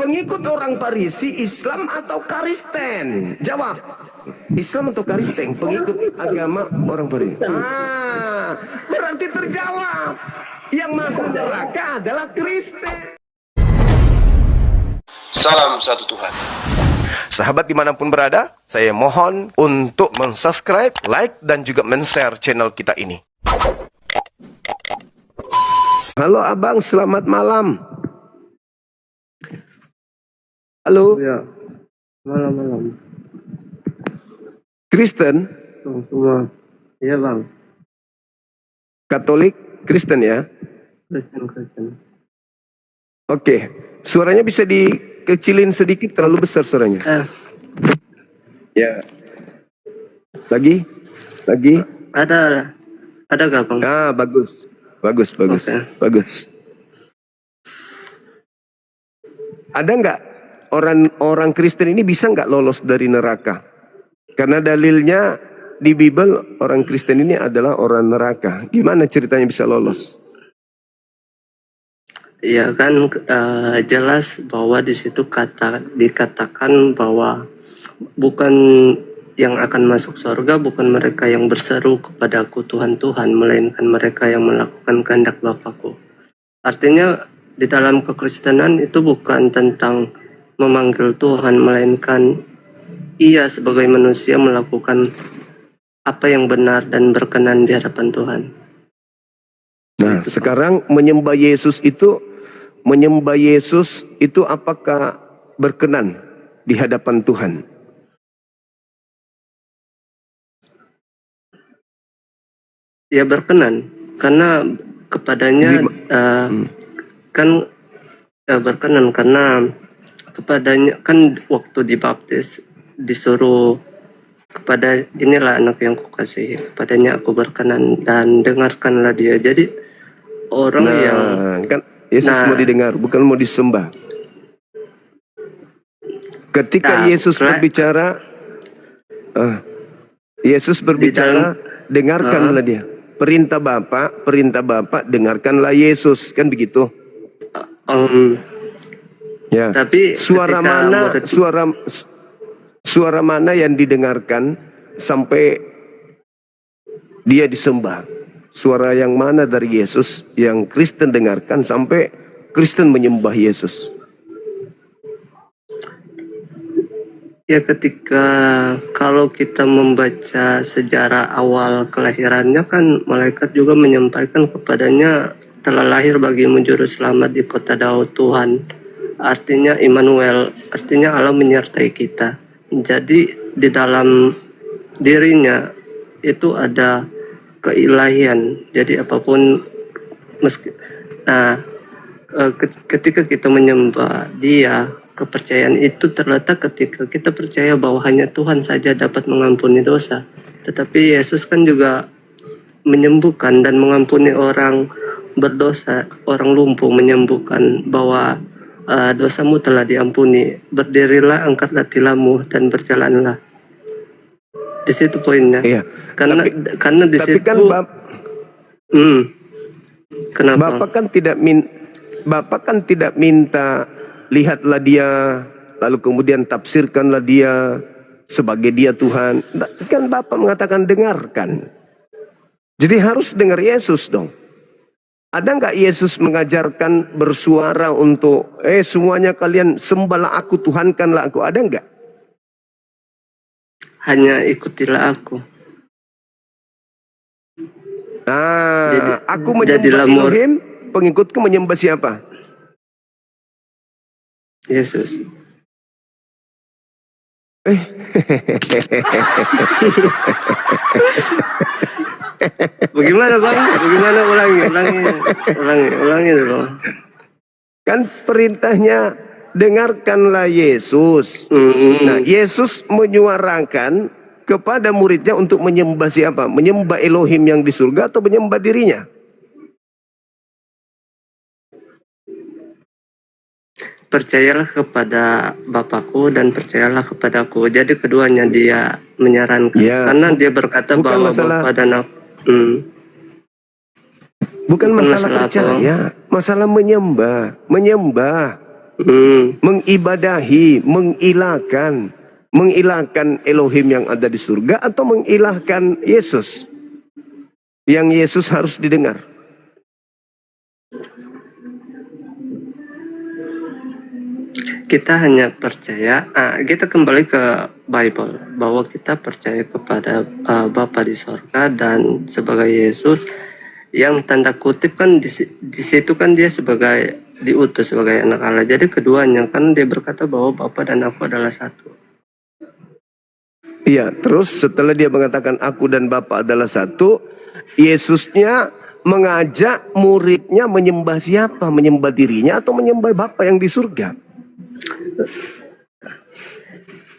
pengikut orang Farisi, Islam atau Kristen? Jawab. Islam atau Kristen? Pengikut agama orang Farisi. Berarti terjawab. Yang masuk neraka adalah Kristen. Salam satu Tuhan. Sahabat dimanapun berada, saya mohon untuk mensubscribe, like, dan juga men-share channel kita ini. Halo abang, selamat malam. Halo. Ya, malam-malam. Kristen? Semua. Iya bang. Katolik, Kristen ya? Kristen. Oke, suaranya bisa dikecilin sedikit, terlalu besar suaranya. Ya. Lagi? Ada gak bang? Bagus. Okay. Bagus. Ada nggak orang Kristen ini bisa nggak lolos dari neraka? Karena dalilnya di Bible orang Kristen ini adalah orang neraka. Gimana ceritanya bisa lolos? Iya kan jelas bahwa di situ dikatakan bahwa bukan yang akan masuk surga bukan mereka yang berseru kepadaku Tuhan, melainkan mereka yang melakukan kehendak Bapakku. Artinya di dalam kekristenan itu bukan tentang memanggil Tuhan, melainkan ia sebagai manusia melakukan apa yang benar dan berkenan di hadapan Tuhan. Nah, sekarang menyembah Yesus itu apakah berkenan di hadapan Tuhan? Ya berkenan, karena kepadanya berkenan karena kepadanya kan waktu dibaptis disuruh kepada inilah anak yang kukasihi, kepadanya aku berkenan dan dengarkanlah dia. Jadi orang yang kan Yesus mau didengar, bukan mau disembah. Ketika Yesus berbicara, dengarkanlah dia. Perintah Bapa, dengarkanlah Yesus, kan begitu? Ya. Tapi suara mana yang didengarkan sampai dia disembah? Suara yang mana dari Yesus yang Kristen dengarkan sampai Kristen menyembah Yesus? Ya kalau kita membaca sejarah awal kelahirannya kan malaikat juga menyampaikan kepadanya telah lahir bagimu juru selamat di kota Daud Tuhan. Artinya Immanuel, artinya Allah menyertai kita. Jadi di dalam dirinya itu ada keilahian. Jadi apapun ketika kita menyembah dia, kepercayaan itu terletak ketika kita percaya bahwa hanya Tuhan saja dapat mengampuni dosa. Tetapi Yesus kan juga menyembuhkan dan mengampuni orang berdosa, orang lumpuh, menyembuhkan bahwa dosamu telah diampuni. Berdirilah, angkatlah tilammu dan berjalanlah. Di situ poinnya. Iya. Karena di situ kan kenapa? Bapak kan tidak minta lihatlah dia, lalu kemudian tafsirkanlah dia sebagai dia Tuhan. Kan Bapak mengatakan dengarkan. Jadi harus dengar Yesus dong. Ada nggak Yesus mengajarkan bersuara untuk semuanya kalian sembahlah aku, Tuhankanlah aku? Ada nggak? Hanya ikutilah aku. Aku menyembah Elohim, pengikutku menyembah siapa? Yesus. Bagaimana bang? Bagaimana ulangi dulu. Kan perintahnya dengarkanlah Yesus. Nah, Yesus menyuarakan kepada muridnya untuk menyembah siapa? Menyembah Elohim yang di surga atau menyembah dirinya? Percayalah kepada Bapakku dan percayalah kepadaku. Jadi keduanya dia menyarankan. Ya, karena dia berkata bahwa Bapa dan aku. Bukan masalah percaya, masalah menyembah. Mengibadahi, mengilahkan Elohim yang ada di surga atau mengilahkan Yesus? Yang Yesus harus didengar. Kita hanya percaya, kita kembali ke Bible, bahwa kita percaya kepada Bapa di sorga dan sebagai Yesus yang tanda kutip kan di situ kan dia sebagai diutus sebagai anak Allah. Jadi keduanya kan dia berkata bahwa Bapa dan aku adalah satu. Iya, terus setelah dia mengatakan aku dan Bapa adalah satu, Yesusnya mengajak muridnya menyembah siapa? Menyembah dirinya atau menyembah Bapa yang di surga?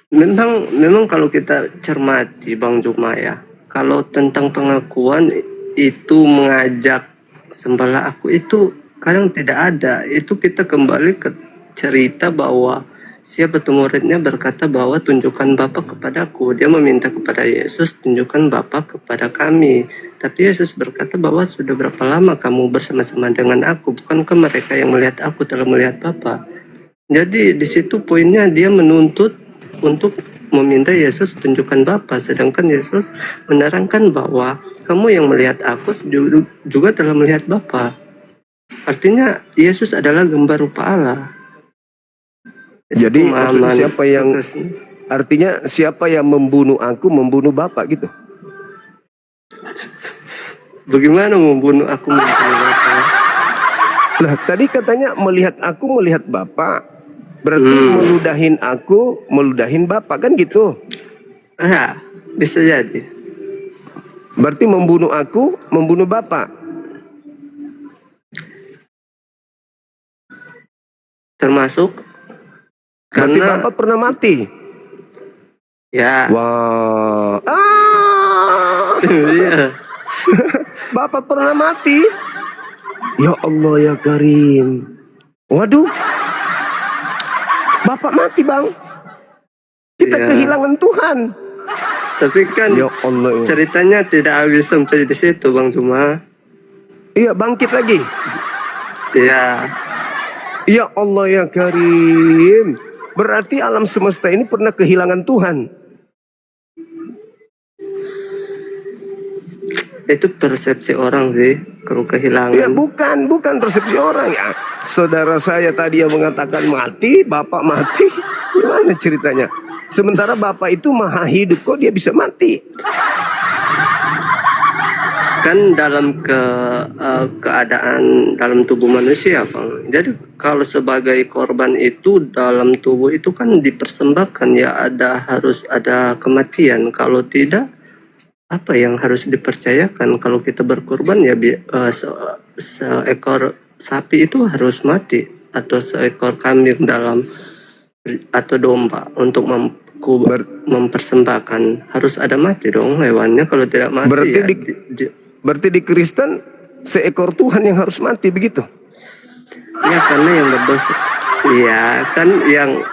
Memang kalau kita cermati Bang Juma ya, kalau tentang pengakuan itu mengajak sembahlah aku itu kadang tidak ada. Itu kita kembali ke cerita bahwa siapa tuh muridnya berkata bahwa tunjukkan Bapa kepadaku. Dia meminta kepada Yesus, tunjukkan Bapa kepada kami. Tapi Yesus berkata bahwa sudah berapa lama kamu bersama-sama dengan aku? Bukankah mereka yang melihat aku telah melihat Bapa? Jadi di situ poinnya dia menuntut untuk meminta Yesus tunjukkan Bapa, sedangkan Yesus menerangkan bahwa kamu yang melihat aku juga telah melihat Bapa. Artinya Yesus adalah gambar rupa Allah. Jadi siapa yang membunuh aku membunuh Bapa gitu. Bagaimana membunuh aku membunuh Bapa? Nah, tadi katanya melihat aku melihat Bapa. Berarti meludahin aku, meludahin Bapa kan gitu? Bisa jadi. Berarti membunuh aku, membunuh Bapa. Termasuk berarti karena Bapa pernah mati. Ya. Wah. Iya. Bapa pernah mati. Ya Allah ya Karim. Waduh. Bapak mati bang, kita kehilangan Tuhan. Tapi kan ya Allah, ceritanya tidak habis sampai di situ Bang Juma. Iya bangkit lagi. Iya. Ya Allah ya Karim. Berarti alam semesta ini pernah kehilangan Tuhan. Itu persepsi orang sih, kalau kehilangan. Ya bukan persepsi orang ya. Saudara saya tadi yang mengatakan mati, Bapak mati. Gimana ceritanya? Sementara Bapak itu maha hidup, kok dia bisa mati? Kan dalam keadaan dalam tubuh manusia, Bang. Jadi kalau sebagai korban itu dalam tubuh itu kan dipersembahkan ya, harus ada kematian. Kalau tidak, apa yang harus dipercayakan? Kalau kita berkorban ya seekor sapi itu harus mati, atau seekor kambing atau domba untuk mempersembahkan, harus ada mati dong hewannya. Kalau tidak mati berarti di Kristen seekor Tuhan yang harus mati begitu? Ya karena yang berdosa, ya kan yang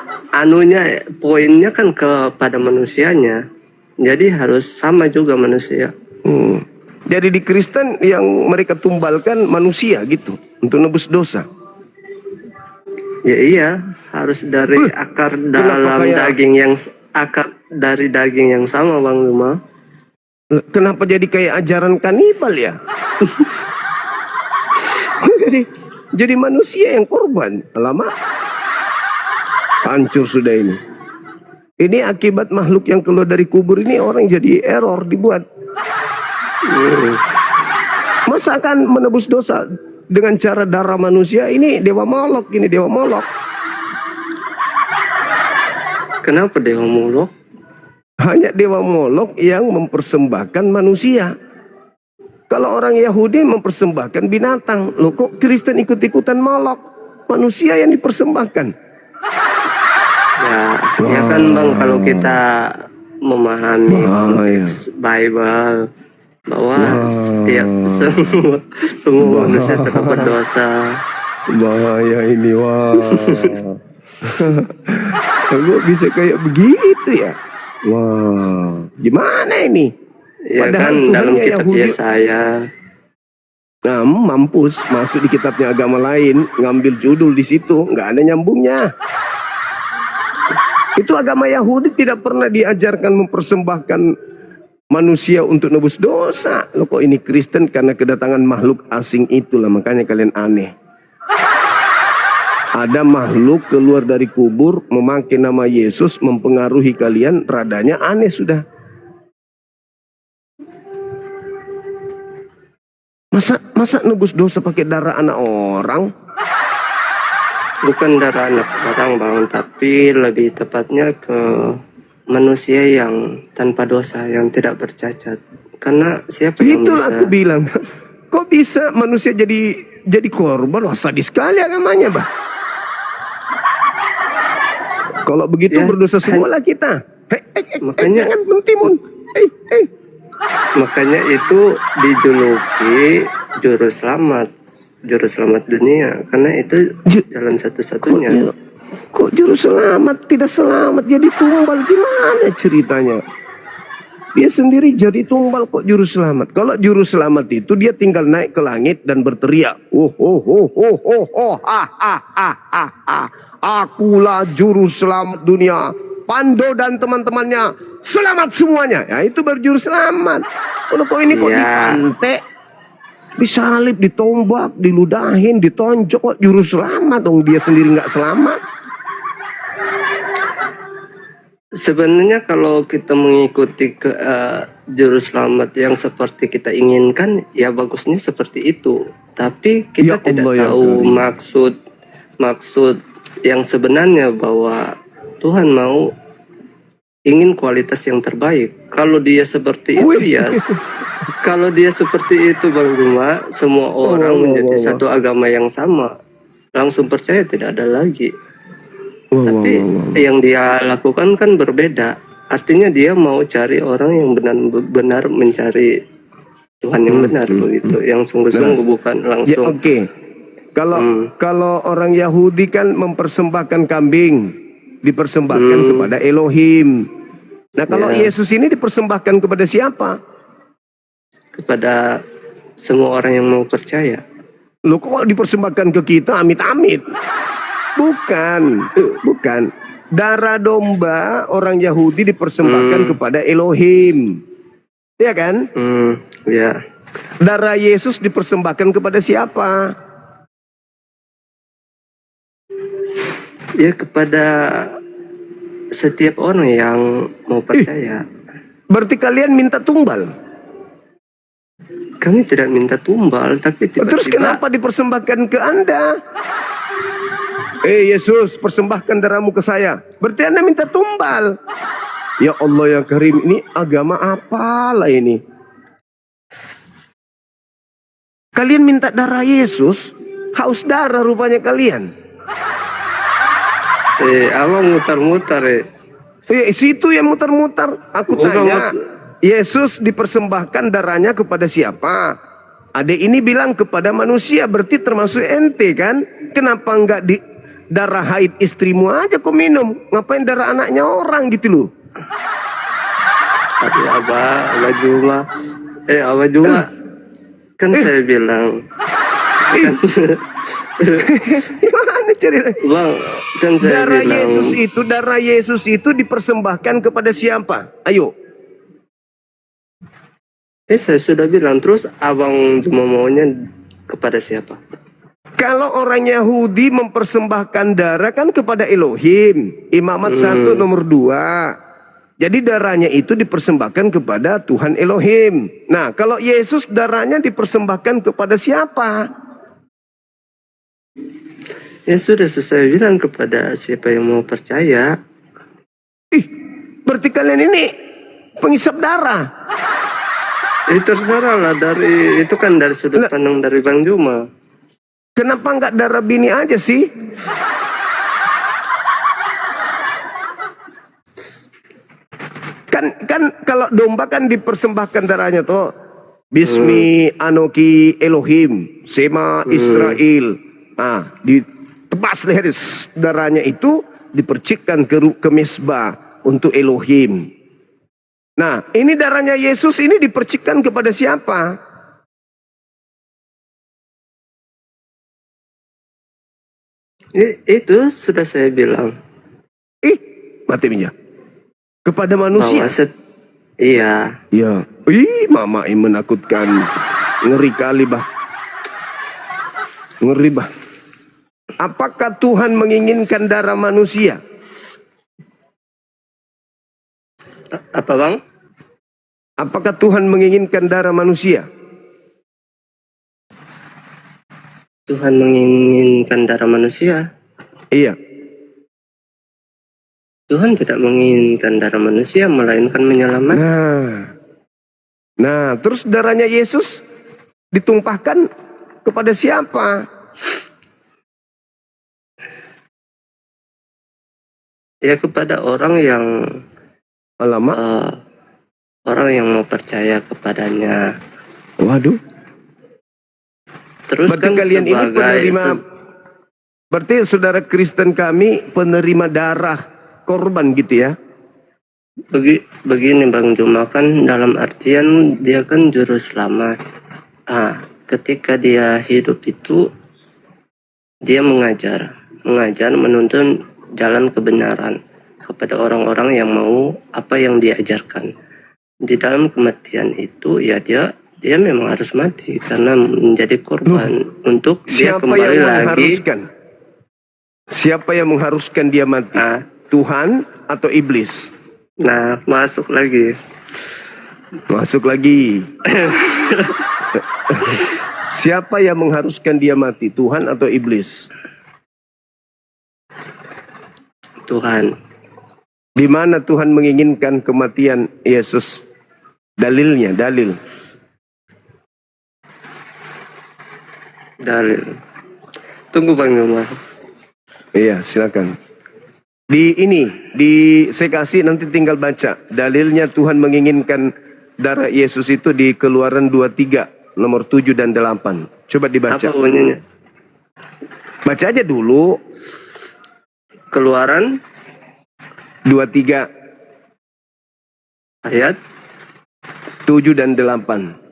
poinnya kan kepada manusianya. Jadi harus sama juga manusia. Jadi di Kristen yang mereka tumbalkan manusia gitu untuk nebus dosa. Ya iya, harus dari akar dari daging yang sama Bang Luma. Kenapa jadi kayak ajaran kanibal ya? jadi manusia yang korban. Lama hancur sudah ini. Ini akibat makhluk yang keluar dari kubur ini, orang jadi error dibuat. Masa akan menebus dosa dengan cara darah manusia? Ini dewa Molok, Kenapa dewa Molok? Hanya dewa Molok yang mempersembahkan manusia. Kalau orang Yahudi mempersembahkan binatang. Loh kok Kristen ikut-ikutan Molok? Manusia yang dipersembahkan. Ya kan Bang, kalau kita memahami Bible bahwa setiap semua manusia tetap berdosa. Bahaya ini, wah. Kok bisa kayak begitu ya? Wah, gimana ini? Ya padahal kan dalam kitab Yesaya Nah, mampus masuk di kitabnya agama lain, ngambil judul di situ, nggak ada nyambungnya. Itu agama Yahudi tidak pernah diajarkan mempersembahkan manusia untuk nebus dosa. Loh kok ini Kristen karena kedatangan makhluk asing itulah makanya kalian aneh. Ada makhluk keluar dari kubur memakai nama Yesus mempengaruhi kalian, radanya aneh sudah. Masa nebus dosa pakai darah anak orang? Bukan darah anak orang Bang, tapi lebih tepatnya ke manusia yang tanpa dosa, yang tidak bercacat. Karena siapa yang Itulah bisa? aku bilang, kok bisa manusia jadi korban? Wah, sadis sekali agamanya, Bah. Kalau begitu Ya, berdosa semualah kita. makanya Jangan mentimun. makanya itu dijuluki juru selamat dunia, karena itu jalan satu-satunya. Kok juru selamat tidak selamat jadi tumbal, gimana ceritanya? Dia sendiri jadi tumbal kok juru selamat. Kalau juru selamat itu dia tinggal naik ke langit dan berteriak, akulah juru selamat dunia. Pando dan teman-temannya selamat semuanya. Ya itu baru juru selamat. Kalau kok ini kok dipantek, disalib, ditombak, diludahin, ditonjok, kok juru selamat dong, dia sendiri nggak selamat. Sebenarnya kalau kita mengikuti juru selamat yang seperti kita inginkan, ya bagusnya seperti itu. Tapi kita Ya tidak Allah, ya tahu Karim. maksud yang sebenarnya, bahwa Tuhan mau ingin kualitas yang terbaik. Kalau dia seperti itu, ya kalau dia seperti itu Bang Juma, semua orang menjadi satu agama yang sama, langsung percaya, tidak ada lagi. Tapi yang dia lakukan kan berbeda. Artinya dia mau cari orang yang benar-benar mencari Tuhan yang benar, begitu, yang sungguh-sungguh, bukan Ya, langsung. oke. Kalau orang Yahudi kan mempersembahkan kambing, dipersembahkan kepada Elohim. Nah, kalau Yesus ini dipersembahkan kepada siapa? Kepada semua orang yang mau percaya. Loh, kok dipersembahkan ke kita? Amit-amit. Bukan. Darah domba orang Yahudi dipersembahkan kepada Elohim. Ya kan? Ya. Darah Yesus dipersembahkan kepada siapa? Ya, kepada setiap orang yang mau percaya. Berarti kalian minta tumbal? Kami tidak minta tumbal, tapi tiba-tiba. Terus kenapa dipersembahkan ke Anda? Yesus, persembahkan darahmu ke saya. Berarti Anda minta tumbal. Ya Allah ya Karim, ini agama apalah ini? Kalian minta darah Yesus, haus darah rupanya kalian. Abang mutar-mutar Situ yang mutar-mutar. Aku tanya, Yesus dipersembahkan darahnya kepada siapa? Adek ini bilang kepada manusia, berarti termasuk ente kan? Kenapa enggak di darah haid istrimu aja kau minum? Ngapain darah anaknya orang gitu loh? Aduh, Abah Juma. Abah Juma. Kan saya bilang. Gimana cerita? Bang, kan saya Darah bilang. darah Yesus itu dipersembahkan kepada siapa? Ayo. Saya sudah bilang, terus Abang cuma maunya kepada siapa? Kalau orang Yahudi mempersembahkan darah kan kepada Elohim. Imamat 1 nomor 2. Jadi darahnya itu dipersembahkan kepada Tuhan Elohim. Nah, kalau Yesus darahnya dipersembahkan kepada siapa? Ya sudah, saya bilang kepada siapa yang mau percaya. Berarti kalian ini penghisap darah. Terserah lah, itu kan dari sudut pandang dari Bang Juma. Kenapa nggak darah bini aja sih? Kan kalau domba kan dipersembahkan darahnya tuh. Bismi Anoki Elohim, Sema Israel. Nah, ditebas leher darahnya itu dipercikkan ke mesbah untuk Elohim. Nah, ini darahnya Yesus ini dipercikkan kepada siapa? Itu sudah saya bilang Mati minyak. Kepada bahwa manusia. iya. Ya. Mama ini menakutkan. Ngeri kali bah. Ngeri bah. Apakah Tuhan menginginkan darah manusia? Apa bang? Apakah Tuhan menginginkan darah manusia? Tuhan menginginkan darah manusia. Iya. Tuhan tidak menginginkan darah manusia, melainkan menyelamatkan. Nah, terus darahnya Yesus ditumpahkan kepada siapa? Ya kepada orang yang orang yang mau percaya kepadanya. Waduh. Terus Berarti kan kalian ini sebagai penerima. Berarti saudara Kristen kami penerima darah korban gitu ya? Begini Bang Juma, kan dalam artian dia kan juru selamat. Ketika dia hidup itu dia mengajar menuntun jalan kebenaran kepada orang-orang yang mau apa yang diajarkan. Di dalam kematian itu ya dia memang harus mati karena menjadi korban untuk dia kembali lagi. Siapa yang mengharuskan dia mati? Tuhan atau iblis? Nah, masuk lagi. Siapa yang mengharuskan dia mati? Tuhan atau iblis? Tuhan. Di mana Tuhan menginginkan kematian Yesus? Dalil. Tunggu Bang Yoma. Iya, silakan. Saya kasih nanti tinggal baca. Dalilnya Tuhan menginginkan darah Yesus itu di Keluaran 23 nomor 7 dan 8. Coba dibaca. Apa bunyinya? Baca aja dulu. Keluaran 23 ayat 7 dan 8.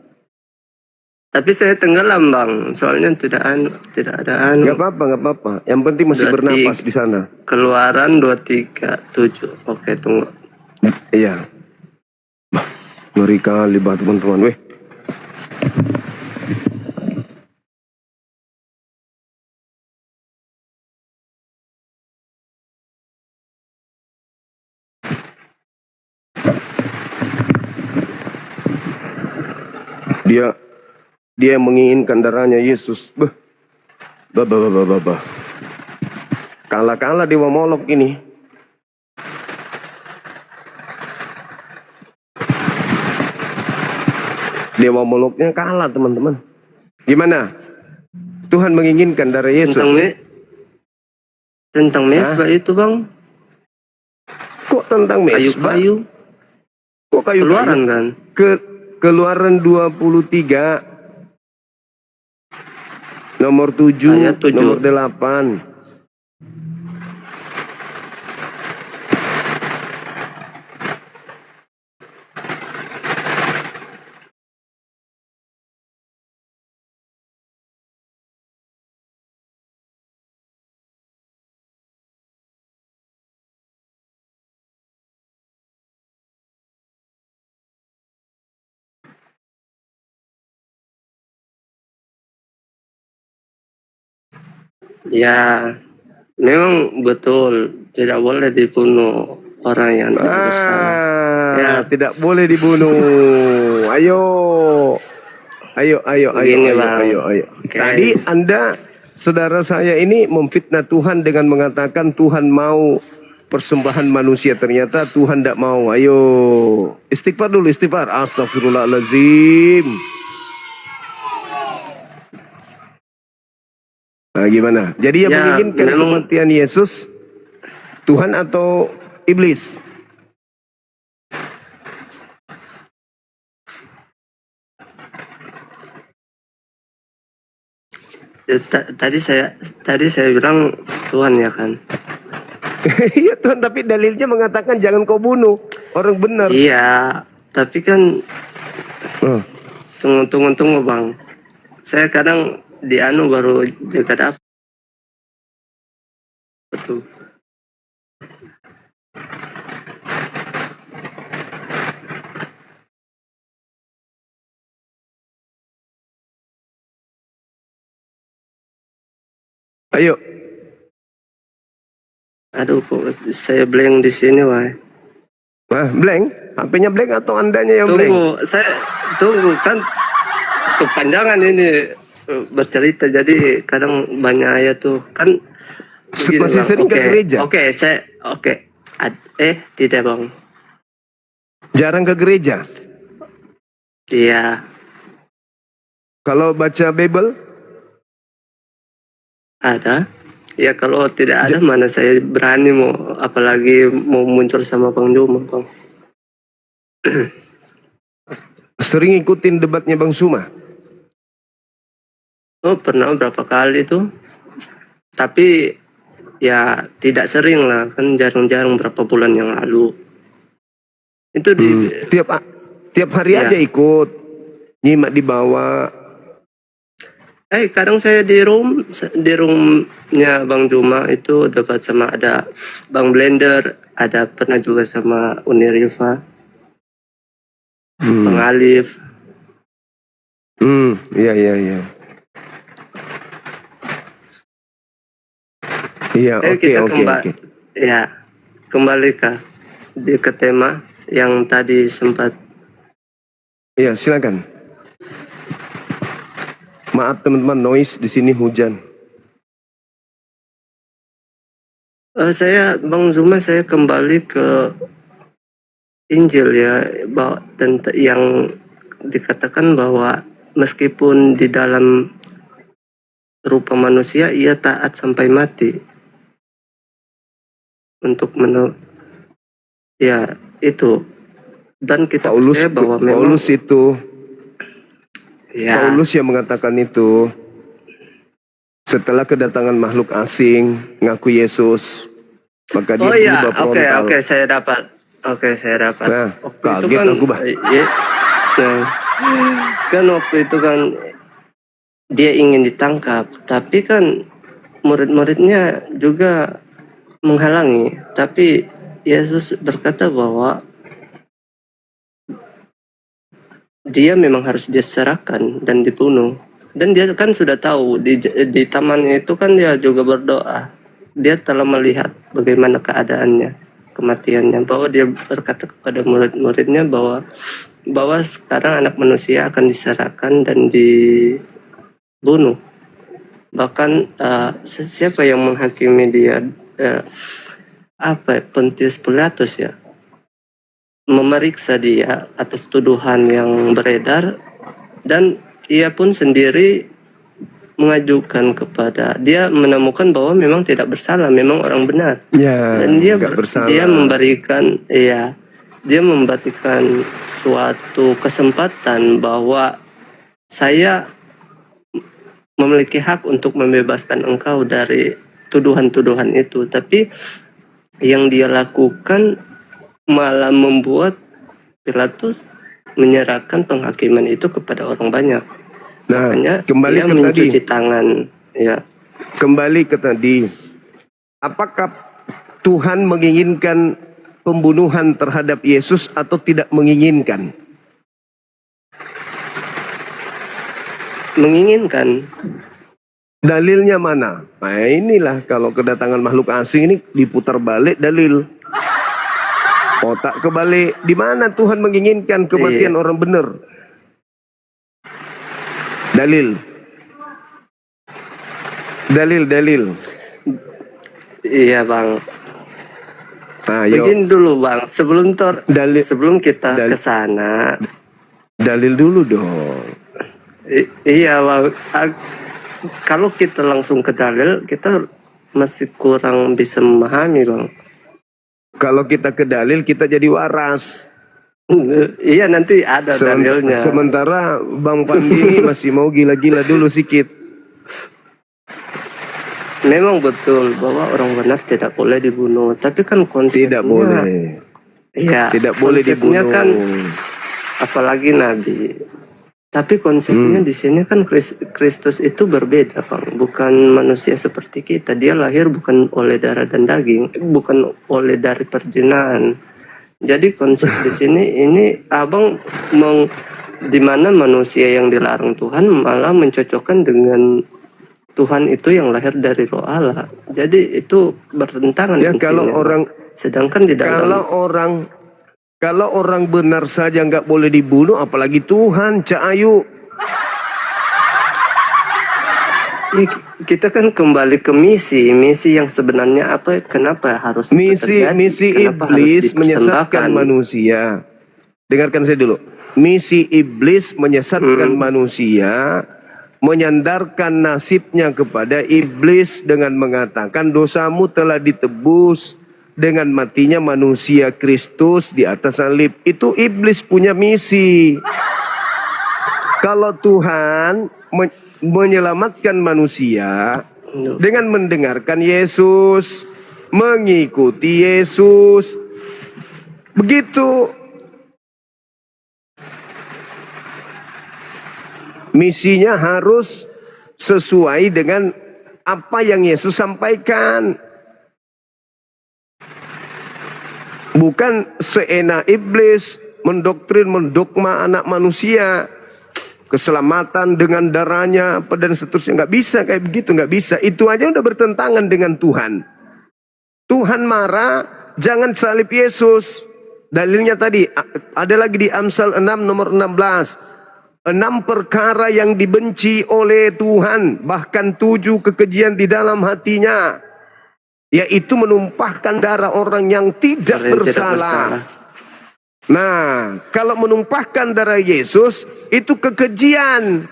Tapi saya tenggelam Bang, soalnya tidak ada Gak apa-apa. Yang penting masih bernapas di sana. Keluaran 23:7. Oke, tunggu. Iya. Ngeri kali bah teman-teman. Weh. Dia menginginkan darahnya Yesus. Kalah Dewa Molok ini. Dewa Moloknya kalah teman-teman. Gimana? Tuhan menginginkan darah Yesus. Tentang mesbah itu Bang. Kok tentang mesbah? Kayu-kayu. Kok kayu? Keluaran kan? Keluaran 23 nomor 7, ayat 7. nomor 8. Ya, memang betul tidak boleh dibunuh orang yang tidak bersalah. Ya, Tidak boleh dibunuh. Ayo. Okay. Tadi Anda, saudara saya ini memfitnah Tuhan dengan mengatakan Tuhan mau persembahan manusia. Ternyata Tuhan tidak mau. Ayo. Istighfar dulu, istighfar. Astagfirullahaladzim. Nah, gimana? Jadi yang menginginkan kematian Yesus, Tuhan atau iblis? Tadi saya bilang Tuhan ya kan. Iya Tuhan, tapi dalilnya mengatakan jangan kau bunuh orang benar. Iya, tapi kan tunggu Bang. Saya kadang baru dekat apa Ayo. Aduh, kok saya blank di sini, wah. Blank? HP-nya blank atau Andanya yang blank? Tunggu kan kepanjangan ini bercerita, jadi kadang banyak ayat tuh kan. Begini, Masih Bang. sering ke gereja? Tidak, Bang. Jarang ke gereja? Iya. Kalau baca Bible? Ada. Ya kalau tidak ada mana saya berani mau, apalagi mau muncul sama Bang Juma, Bang. Sering ikutin debatnya Bang Suma? Oh, pernah berapa kali tuh. Tapi ya tidak sering lah, kan jarang-jarang berapa bulan yang lalu. Itu di tiap hari ya. aja ikut. Nyimak di bawah. Kadang saya di roomnya Bang Juma itu debat sama ada Bang Blender, ada pernah juga sama Uniriva, Bang Alif. Iya. Iya, oke. Ya, kembali ke tema yang tadi sempat. Iya, silakan. Maaf teman-teman, noise di sini hujan. Bang Zuma, saya kembali ke Injil ya, yang dikatakan bahwa meskipun di dalam rupa manusia ia taat sampai mati untuk ya itu. Dan kita percaya bahwa memang Paulus itu ya. Paulus yang mengatakan itu setelah kedatangan makhluk asing ngaku Yesus, maka dia berubah frontal. Oke, saya dapat. Nah, waktu kaget aku, Bah. Kan waktu itu kan dia ingin ditangkap, tapi kan murid-muridnya juga menghalangi. Tapi Yesus berkata bahwa dia memang harus diserahkan dan dibunuh. Dan dia kan sudah tahu di taman itu kan dia juga berdoa. Dia telah melihat bagaimana keadaannya, kematiannya, bahwa dia berkata kepada murid-muridnya bahwa sekarang anak manusia akan diserahkan dan dibunuh. Bahkan siapa yang menghakimi dia? Pontius Pilatus ya, memeriksa dia atas tuduhan yang beredar, dan ia pun sendiri mengajukan kepada dia, menemukan bahwa memang tidak bersalah, memang orang benar. Dan dia memberikan suatu kesempatan bahwa saya memiliki hak untuk membebaskan engkau dari tuduhan-tuduhan itu. Tapi yang dia lakukan malah membuat Pilatus menyerahkan penghakiman itu kepada orang banyak. Nah, makanya kembali dia ke mencuci tangan. Ya. Kembali ke tadi, apakah Tuhan menginginkan pembunuhan terhadap Yesus atau tidak menginginkan? Menginginkan. Dalilnya mana? Nah, inilah kalau kedatangan makhluk asing ini diputar balik dalil. Otak kebalik. Di mana Tuhan menginginkan kematian orang benar? Dalil. Iya, Bang. Ayo. Begini dulu, Bang. Sebelum kita ke sana, dalil dulu dong. Iya, Bang. Kalau kita langsung ke dalil, kita masih kurang bisa memahami, Bang. Kalau kita ke dalil, kita jadi waras. Iya, nanti ada dalilnya. Sementara Bang Pandi masih mau gila-gila dulu sedikit. Memang betul bahwa orang benar tidak boleh dibunuh, tapi kan konsepnya tidak boleh. Iya, tidak boleh dibunuh. Kan apalagi nabi. Tapi konsepnya di sini kan Kristus itu berbeda, Bang. Bukan manusia seperti kita. Dia lahir bukan oleh darah dan daging, bukan oleh dari perjinahan. Jadi konsep di sini ini Abang di mana manusia yang dilarang Tuhan malah mencocokkan dengan Tuhan itu yang lahir dari Roh Allah. Jadi itu bertentangan Ya kalau intinya. orang Sedangkan di dalam kalau orang benar saja nggak boleh dibunuh, apalagi Tuhan, Cak Ayu. ya, kita kan kembali ke misi yang sebenarnya apa? Kenapa harus itu Misi terjadi? Kenapa harus iblis menyesatkan dipersembahkan? manusia. Dengarkan saya dulu. Misi iblis menyesatkan manusia, menyandarkan nasibnya kepada iblis dengan mengatakan dosamu telah ditebus dengan matinya manusia Kristus di atas salib. Itu iblis punya misi. Kalau Tuhan menyelamatkan manusia dengan mendengarkan Yesus, mengikuti Yesus, begitu. Misinya harus sesuai dengan apa yang Yesus sampaikan. Bukan seenak iblis mendoktrin, mendogma anak manusia. Keselamatan dengan darahnya, apa dan seterusnya. Nggak bisa kayak begitu, nggak bisa. Itu aja udah bertentangan dengan Tuhan. Tuhan marah, jangan salib Yesus. Dalilnya tadi, ada lagi di Amsal 6 nomor 16. 6 perkara yang dibenci oleh Tuhan, bahkan 7 kekejian di dalam hatinya, yaitu menumpahkan darah orang yang tidak bersalah. Nah, kalau menumpahkan darah Yesus itu kekejian,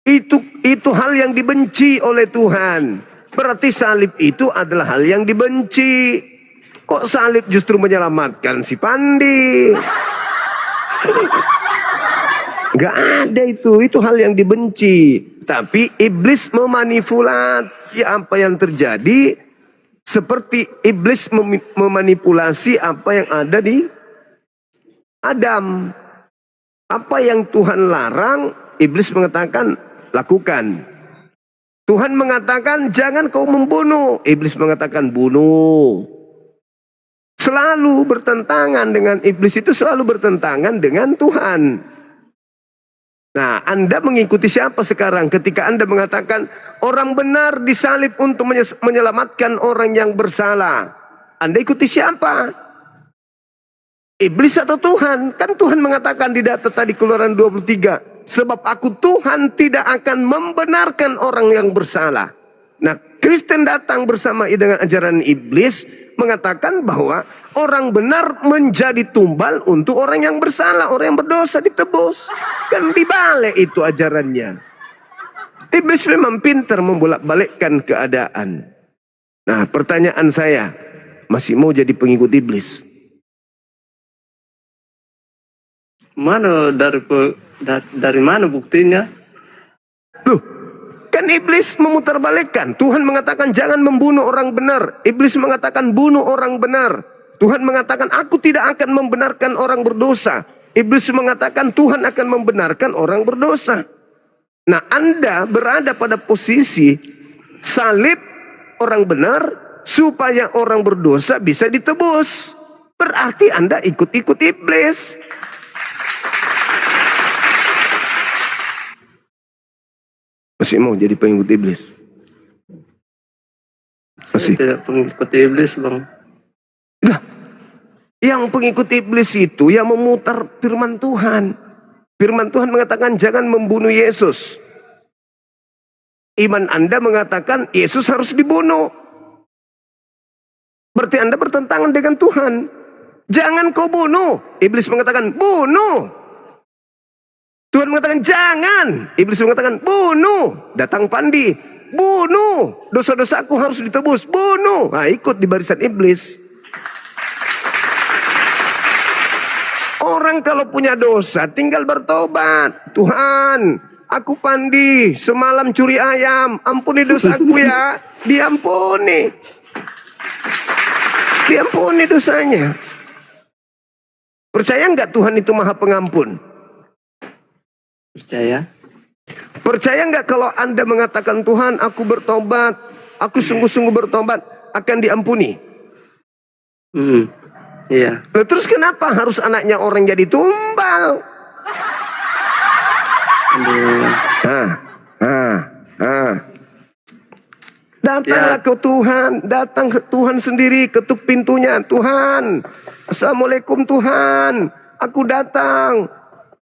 itu hal yang dibenci oleh Tuhan. Berarti salib itu adalah hal yang dibenci. Kok salib justru menyelamatkan si Pandi? Gak ada itu hal yang dibenci. Tapi iblis memanipulasi apa yang terjadi, seperti iblis memanipulasi apa yang ada di Adam. Apa yang Tuhan larang, iblis mengatakan lakukan. Tuhan mengatakan jangan kau membunuh, iblis mengatakan bunuh. Selalu bertentangan dengan iblis, itu selalu bertentangan dengan Tuhan. Nah, Anda mengikuti siapa sekarang ketika Anda mengatakan orang benar disalib untuk menyelamatkan orang yang bersalah? Anda ikuti siapa? Iblis atau Tuhan? Kan Tuhan mengatakan di data tadi Keluaran 23, sebab aku Tuhan tidak akan membenarkan orang yang bersalah. Nah, Kristen datang bersama dengan ajaran iblis, mengatakan bahwa orang benar menjadi tumbal untuk orang yang bersalah, orang yang berdosa ditebus. Kan dibalik itu ajarannya. Iblis memang pintar membolak-balikkan keadaan. Nah, pertanyaan saya, masih mau jadi pengikut iblis? Mana dari mana buktinya? Loh, kan iblis memutarbalikkan. Tuhan mengatakan jangan membunuh orang benar. Iblis mengatakan bunuh orang benar. Tuhan mengatakan aku tidak akan membenarkan orang berdosa. Iblis mengatakan Tuhan akan membenarkan orang berdosa. Nah, Anda berada pada posisi salib orang benar supaya orang berdosa bisa ditebus. Berarti Anda ikut-ikut iblis. Masih mau jadi pengikut iblis? Masih? Saya tidak pengikut iblis, Bang. Nah, yang pengikut iblis itu yang memutar firman Tuhan. Firman Tuhan mengatakan jangan membunuh Yesus. Iman Anda mengatakan Yesus harus dibunuh. Berarti Anda bertentangan dengan Tuhan. Jangan kau bunuh. Iblis mengatakan bunuh. Tuhan mengatakan jangan. Iblis mengatakan bunuh. Datang Pandi, bunuh. Dosa-dosaku harus ditebus, bunuh. Nah, ikut di barisan iblis. Orang kalau punya dosa tinggal bertobat. Tuhan, aku Pandi, semalam curi ayam, ampuni dosaku ya. Diampuni. Diampuni dosanya. Percaya nggak Tuhan itu maha pengampun? Percaya? Percaya nggak kalau Anda mengatakan Tuhan aku bertobat, aku sungguh-sungguh bertobat, akan diampuni? Iya. Nah, terus kenapa harus anaknya orang jadi tumbal? Datanglah ke Tuhan, datang ke Tuhan sendiri, ketuk pintunya. Tuhan, Assalamualaikum Tuhan, aku datang,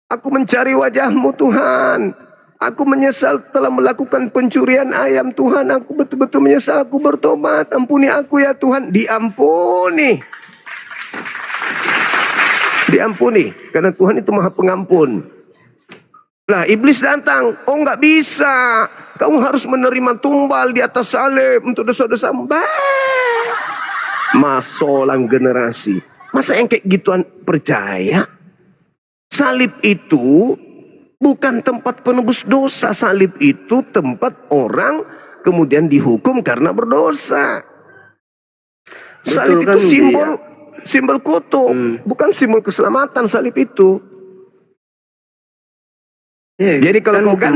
aku mencari wajah-Mu Tuhan. Aku menyesal telah melakukan pencurian ayam Tuhan, aku betul-betul menyesal, aku bertobat, ampuni aku ya Tuhan. Diampuni. Diampuni, karena Tuhan itu Maha Pengampun. Lah iblis datang, oh nggak bisa, kamu harus menerima tumbal di atas salib untuk dosa-dosamu. Masolang generasi, masa yang kayak gituan percaya? Salib itu bukan tempat penebus dosa, salib itu tempat orang kemudian dihukum karena berdosa. Salib itu simbol kutuk, bukan simbol keselamatan salib itu. Ya, jadi kalau kan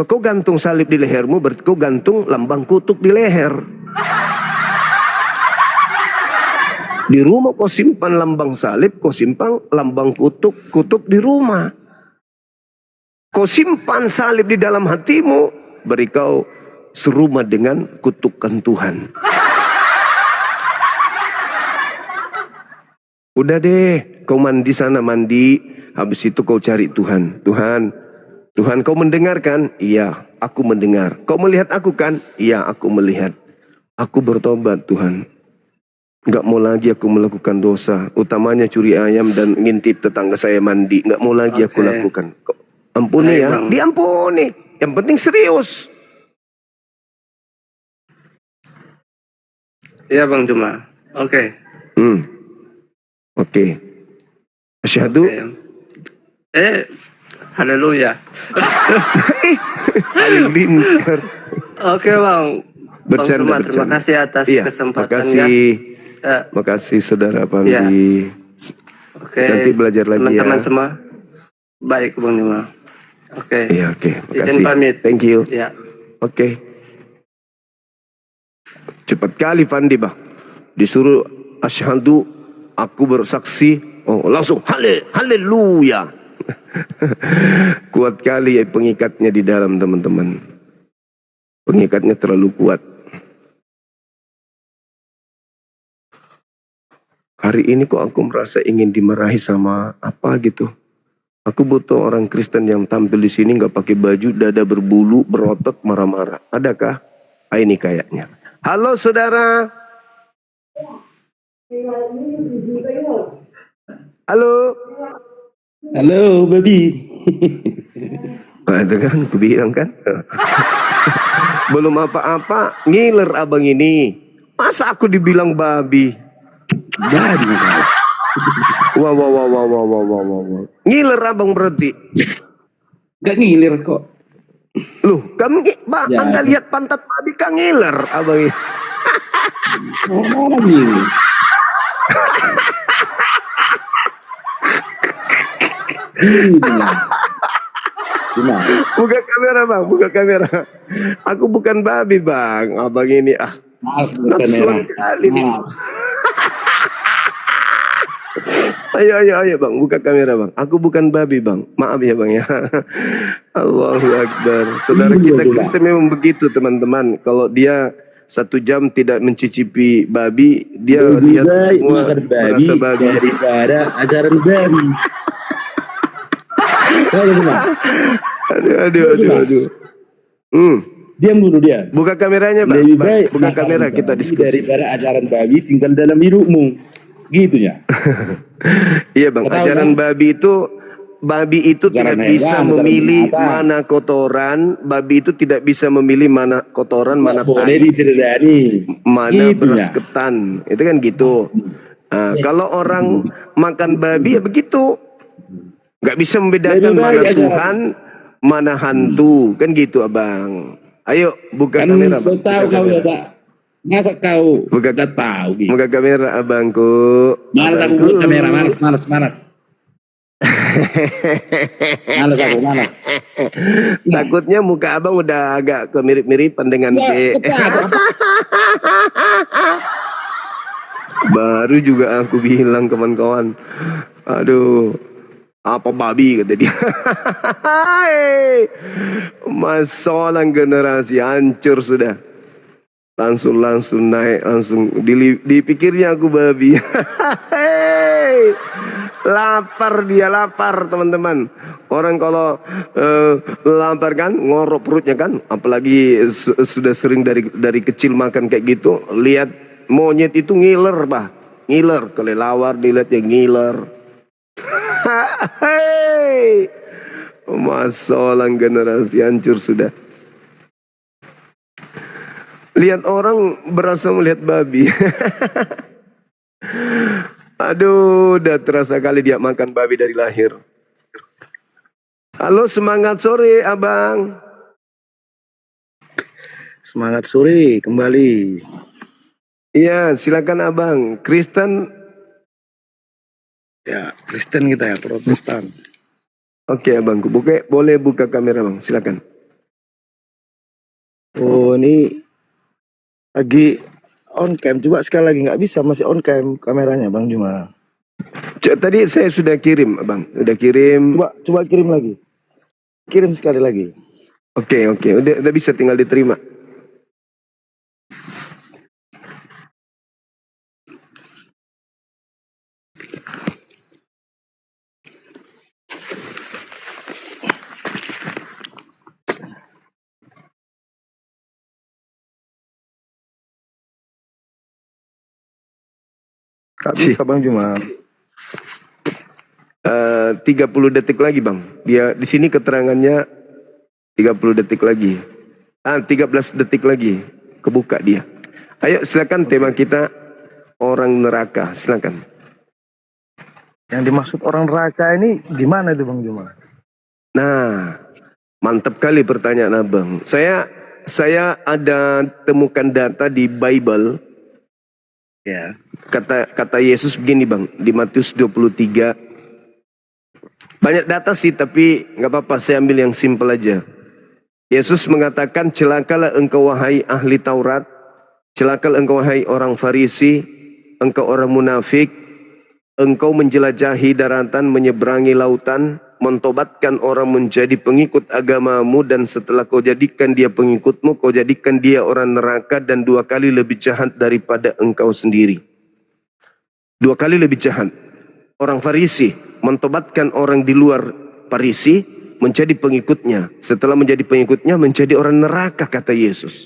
kau gantung salib di lehermu, berarti kau gantung lambang kutuk di leher. Di rumah kau simpan lambang salib, kau simpan lambang kutuk di rumah. Kau simpan salib di dalam hatimu, beri kau serumah dengan kutukan Tuhan. Udah deh, kau mandi sana, mandi. Habis itu kau cari Tuhan. Tuhan kau mendengarkan? Iya, aku mendengar. Kau melihat aku kan? Iya, aku melihat. Aku bertobat Tuhan. Gak mau lagi aku melakukan dosa. Utamanya curi ayam dan ngintip tetangga saya mandi. Gak mau lagi aku lakukan. Ampuni ya. Diampuni. Yang penting serius. Iya Bang Juma. Oke. Oke. Asyhadu. Haleluya. Oke Bang. Bercanda. Terima kasih atas kesempatannya. Terima kasih Saudara Pandi. Oke. Nanti belajar lagi teman-teman ya. semua. Baik Bang Juma. Oke. Iya, oke. Izin pamit. Thank you. Ya. Oke. Cepat kali Pandi, Bang. Disuruh asyhadu, aku bersaksi, oh langsung haleluya. Kuat kali ya pengikatnya di dalam, teman-teman. Pengikatnya terlalu kuat. Hari ini kok aku merasa ingin dimarahi sama apa gitu. Aku butuh orang Kristen yang tampil di sini nggak pakai baju, dada berbulu, berotot, marah-marah. Adakah? Ini kayaknya. Halo saudara. Halo. Halo, baby. Nah, itu kan, aku bilang kan. Belum apa-apa, ngiler abang ini. Masa aku dibilang babi? Babi. Wow. Ngiler abang berarti. Gak ngiler kok. Loh, kamu Ya, Anda lihat pantat babi kan ngiler abang ini. Mana ngiler? Buka kamera bang, buka kamera. Aku bukan babi bang, abang ini nafsuan kali nih. Ayo bang, buka kamera bang. Aku bukan babi bang, maaf ya bang ya. Allahu Akbar. Saudara kita Kristen memang begitu teman-teman. Kalau dia 1 jam tidak mencicipi babi, dia lihat semua merasa babi. Daripada ajaran babi. Aduh. Diam dulu dia. Buka kameranya bang. Lebih baik buka kamera kita diskusi. Daripada ajaran babi tinggal dalam hidupmu. Gitunya. Iya bang. Ajaran babi itu tidak bisa memilih mana kotoran. Babi itu tidak bisa memilih mana kotoran, mana tai, mana beras ketan. Itu kan gitu. Kalau orang makan babi ya begitu. Gak bisa membedakan mana Tuhan, mana hantu, kan gitu abang. Ayo buka kamera. Kau tahu kau ya tak? Masa kau buka tahu? Buka kamera abangku. Malas aku buka kamera, malas. Malas. Takutnya muka abang udah agak kemirip-miripan dengan B. Baru juga aku bilang kawan-kawan. Aduh. Apa babi kata dia. Masalah generasi hancur sudah. Langsung naik, langsung dipikirnya aku babi. Lapar teman-teman. Orang kalau lapar kan ngorok perutnya kan, apalagi sudah sering dari kecil makan kayak gitu. Lihat monyet itu ngiler bah, ngiler kelelawar dilihatnya ngiler. Masalah generasi hancur sudah. Lihat orang berasa melihat babi. Aduh, udah terasa kali dia makan babi dari lahir. Halo, semangat sore abang. Semangat sore kembali. Iya, silakan abang. Kristen. Ya, Kristen kita ya, Protestan. Oke abang, boleh buka kamera bang, silakan. Oh, ini lagi on cam, coba sekali lagi, nggak bisa, masih on cam kameranya Bang Juma. Tadi saya sudah kirim bang, udah kirim. Coba kirim lagi, kirim sekali lagi. Oke, udah bisa, tinggal diterima. Nggak bisa Bang Juma. 30 detik lagi bang. Dia di sini keterangannya 30 detik lagi. 13 detik lagi kebuka dia. Ayo silakan. Tema kita orang neraka, silakan. Yang dimaksud orang neraka ini gimana itu Bang Juma? Nah, mantap kali pertanyaan abang. Saya ada temukan data di Bible. Ya. Kata Yesus begini bang, di Matius 23. Banyak data sih, tapi nggak apa-apa, saya ambil yang simpel aja. Yesus mengatakan, celakalah engkau wahai ahli Taurat, celakalah engkau wahai orang Farisi, engkau orang munafik, engkau menjelajahi daratan, menyeberangi lautan, mentobatkan orang menjadi pengikut agamamu, dan setelah kau jadikan dia pengikutmu, kau jadikan dia orang neraka dan 2 kali lebih jahat daripada engkau sendiri. 2 kali lebih jahat. Orang Farisi mentobatkan orang di luar Farisi menjadi pengikutnya. Setelah menjadi pengikutnya menjadi orang neraka, kata Yesus.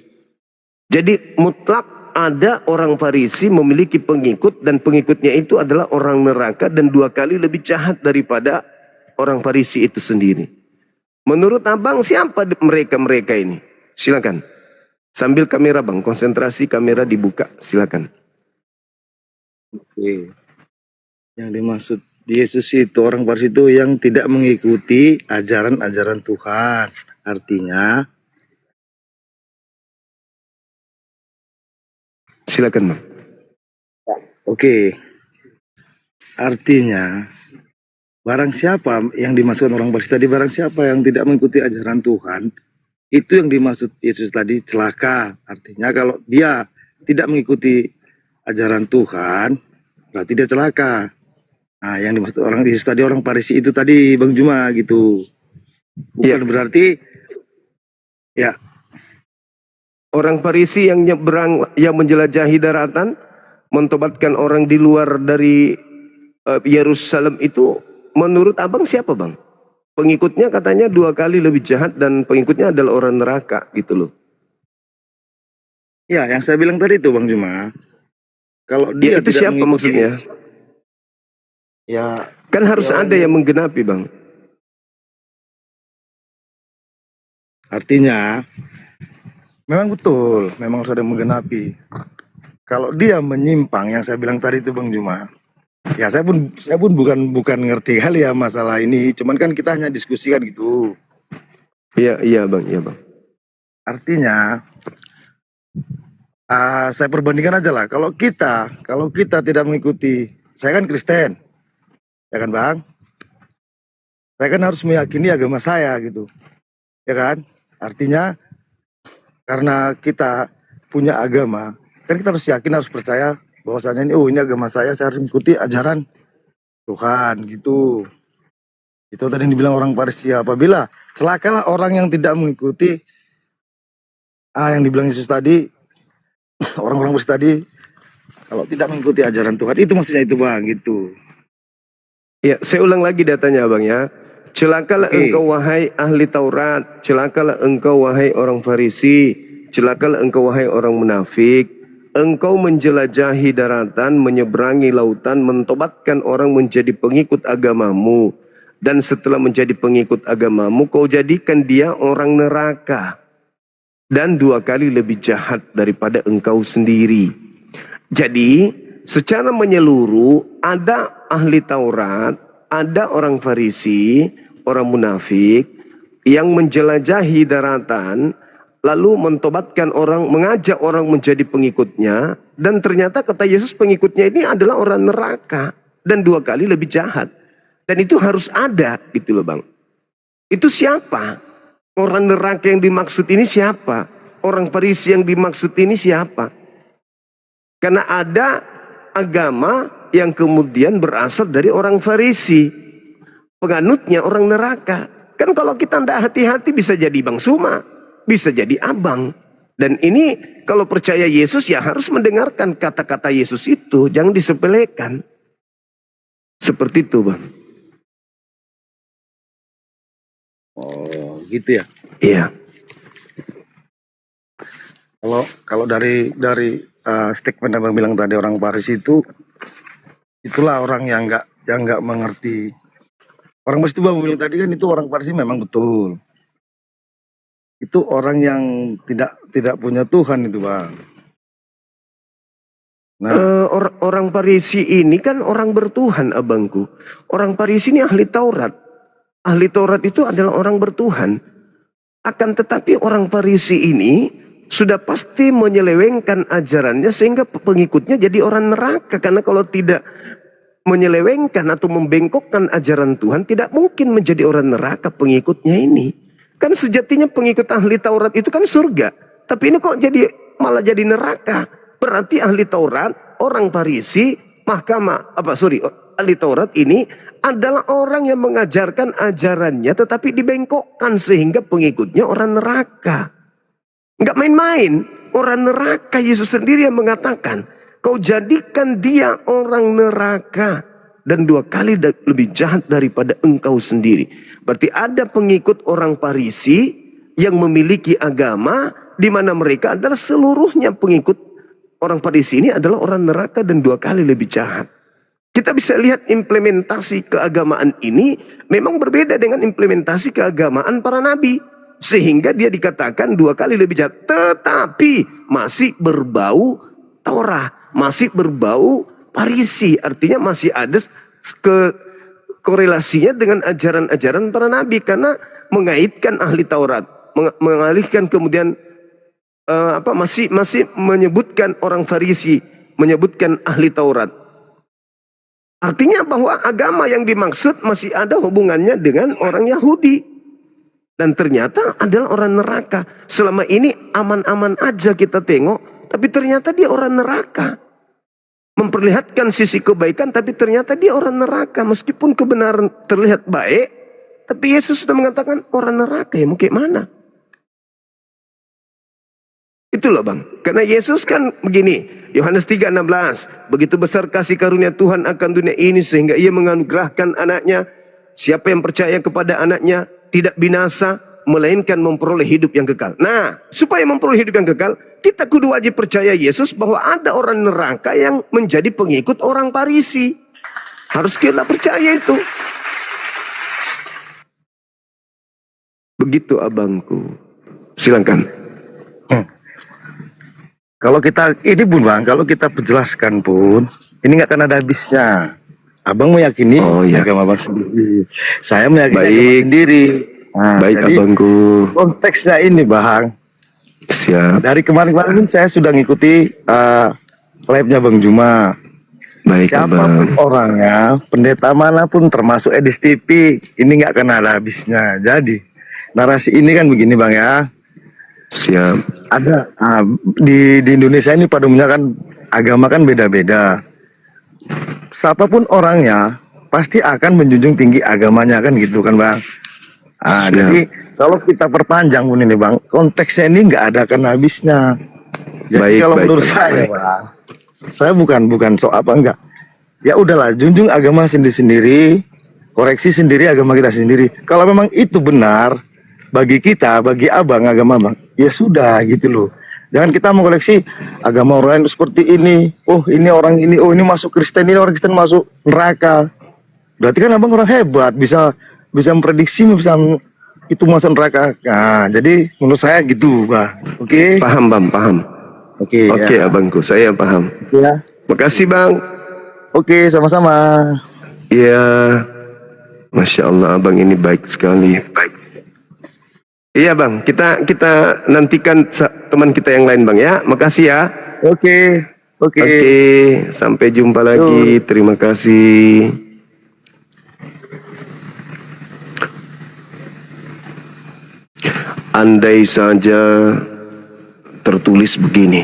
Jadi mutlak ada orang Farisi memiliki pengikut, dan pengikutnya itu adalah orang neraka dan 2 kali lebih jahat daripada orang Farisi itu sendiri. Menurut abang siapa mereka ini? Silakan. Sambil kamera bang, konsentrasi kamera dibuka, silakan. Oke. Yang dimaksud Yesus itu, orang Farisi itu yang tidak mengikuti ajaran-ajaran Tuhan. Artinya, silakan bang. Oke. Artinya, barang siapa yang dimaksudkan orang Farisi tadi, barang siapa yang tidak mengikuti ajaran Tuhan, itu yang dimaksud Yesus tadi celaka. Artinya kalau dia tidak mengikuti ajaran Tuhan, berarti dia celaka. Nah, yang dimaksud orang Yesus tadi, orang Farisi itu tadi Bang Juma gitu. Bukan berarti ya. Orang Farisi yang nyebrang, yang menjelajahi daratan, mentobatkan orang di luar dari Yerusalem itu, menurut abang siapa bang? Pengikutnya katanya 2 kali lebih jahat dan pengikutnya adalah orang neraka gitu loh. Ya, yang saya bilang tadi itu Bang Juma. Kalau dia itu tidak siapa maksudnya? Ya, kan harus ada yang menggenapi bang. Artinya, memang betul, memang sudah menggenapi. Kalau dia menyimpang, yang saya bilang tadi itu Bang Juma, ya saya pun bukan ngerti kali ya masalah ini. Cuman kan kita hanya diskusikan gitu. Iya bang. Artinya, saya perbandingkan aja lah. Kalau kita tidak mengikuti, saya kan Kristen, ya kan Bang? Saya kan harus meyakini agama saya gitu, ya kan? Artinya, karena kita punya agama, kan kita harus yakin, harus percaya bahwasanya ini agama saya harus mengikuti ajaran Tuhan gitu. Itu tadi yang dibilang orang Farisi, apabila celakalah orang yang tidak mengikuti yang dibilang Yesus tadi, orang-orang Farisi tadi, kalau tidak mengikuti ajaran Tuhan, itu maksudnya itu Bang, gitu. Ya, saya ulang lagi datanya Bang ya. Celakalah engkau wahai ahli Taurat, celakalah engkau wahai orang Farisi, celakalah engkau wahai orang munafik. Engkau menjelajahi daratan, menyeberangi lautan, mentobatkan orang menjadi pengikut agamamu. Dan setelah menjadi pengikut agamamu, kau jadikan dia orang neraka. Dan 2 kali lebih jahat daripada engkau sendiri. Jadi, secara menyeluruh, ada ahli Taurat, ada orang Farisi, orang munafik, yang menjelajahi daratan, lalu mentobatkan orang, mengajak orang menjadi pengikutnya, dan ternyata kata Yesus pengikutnya ini adalah orang neraka, dan 2 kali lebih jahat. Dan itu harus ada, gitu loh Bang. Itu siapa? Orang neraka yang dimaksud ini siapa? Orang Farisi yang dimaksud ini siapa? Karena ada agama yang kemudian berasal dari orang Farisi. Penganutnya orang neraka. Kan kalau kita tidak hati-hati bisa jadi Bang Suma. Bisa jadi abang. Dan ini kalau percaya Yesus ya harus mendengarkan kata-kata Yesus itu. Jangan disepelekan. Seperti itu Bang. Oh gitu ya. Iya. Kalau dari statement Abang bilang tadi orang Farisi itu, itulah orang yang nggak mengerti. Orang Farisi itu Bang bilang tadi kan itu orang Farisi memang betul. Itu orang yang tidak punya Tuhan itu Bang. Nah, orang Farisi ini kan orang bertuhan abangku. Orang Farisi ini ahli Taurat. Ahli Taurat itu adalah orang bertuhan. Akan tetapi orang Farisi ini sudah pasti menyelewengkan ajarannya sehingga pengikutnya jadi orang neraka. Karena kalau tidak menyelewengkan atau membengkokkan ajaran Tuhan, tidak mungkin menjadi orang neraka pengikutnya ini. Kan sejatinya pengikut ahli Taurat itu kan surga. Tapi ini kok malah jadi neraka. Berarti ahli Taurat, orang Farisi, ahli Taurat ini adalah orang yang mengajarkan ajarannya tetapi dibengkokkan sehingga pengikutnya orang neraka. Enggak main-main, orang neraka. Yesus sendiri yang mengatakan, kau jadikan dia orang neraka dan 2 kali lebih jahat daripada engkau sendiri. Berarti ada pengikut orang Farisi yang memiliki agama di mana mereka adalah seluruhnya pengikut orang Farisi ini adalah orang neraka dan 2 kali lebih jahat. Kita bisa lihat implementasi keagamaan ini memang berbeda dengan implementasi keagamaan para nabi. Sehingga dia dikatakan 2 kali lebih jahat. Tetapi masih berbau Taurat. Masih berbau Farisi. Artinya masih ada korelasinya dengan ajaran-ajaran para nabi. Karena mengaitkan ahli Taurat. Mengalihkan kemudian masih menyebutkan orang Farisi. Menyebutkan ahli Taurat. Artinya bahwa agama yang dimaksud masih ada hubungannya dengan orang Yahudi. Dan ternyata adalah orang neraka. Selama ini aman-aman aja kita tengok. Tapi ternyata dia orang neraka. Memperlihatkan sisi kebaikan tapi ternyata dia orang neraka. Meskipun kebenaran terlihat baik. Tapi Yesus sudah mengatakan orang neraka ya mau kayak mana? Itulah Bang. Karena Yesus kan begini. Yohanes 3:16. Begitu besar kasih karunia Tuhan akan dunia ini sehingga ia menganugerahkan anaknya. Siapa yang percaya kepada anaknya tidak binasa melainkan memperoleh hidup yang kekal. Nah, supaya memperoleh hidup yang kekal, kita kudu wajib percaya Yesus bahwa ada orang neraka yang menjadi pengikut orang Farisi. Harus kita percaya itu. Begitu abangku. Silakan. kalau kita ini pun Bang, kalau kita perjelaskan pun, ini nggak akan ada habisnya. Abang meyakini agama Abang sendiri. Saya meyakini agama sendiri. Nah, baik jadi, abangku. Konteksnya ini Bang. Siap. Dari kemarin-kemarin saya sudah ngikuti live-nya Bang Juma. Baik Siapapun orangnya, pendeta manapun termasuk Edis TV, ini nggak akan ada habisnya. Jadi narasi ini kan begini Bang ya. Siap. Ada di Indonesia ini pada umumnya kan agama kan beda-beda. Siapapun orangnya, pasti akan menjunjung tinggi agamanya, kan gitu kan Bang. Siap. Jadi kalau kita perpanjang pun ini Bang, konteksnya ini nggak ada akan habisnya. Jadi Baik, kalau baik, menurut Bang, saya baik. Bang, saya bukan soal apa enggak. Ya udahlah, junjung agama sendiri-sendiri, koreksi sendiri agama kita sendiri. Kalau memang itu benar bagi kita, bagi abang agama Bang, ya sudah gitu loh. Jangan kita mau koleksi agama orang lain seperti ini. Oh ini orang ini, oh ini masuk Kristen, ini orang Kristen masuk neraka. Berarti kan abang orang hebat, bisa memprediksi, bisa itu masuk neraka. Nah, jadi menurut saya gitu, Bang. Oke. Paham Bang, paham. Oke. Oke Ya. abangku, saya paham. Ya. Makasih Bang. Oke, sama-sama. Iya, Masya Allah abang ini baik sekali. Baik. Iya Bang, kita nantikan teman kita yang lain Bang ya. Makasih ya. Oke. Oke. Oke, sampai jumpa lagi. Terima kasih. Andai saja tertulis begini,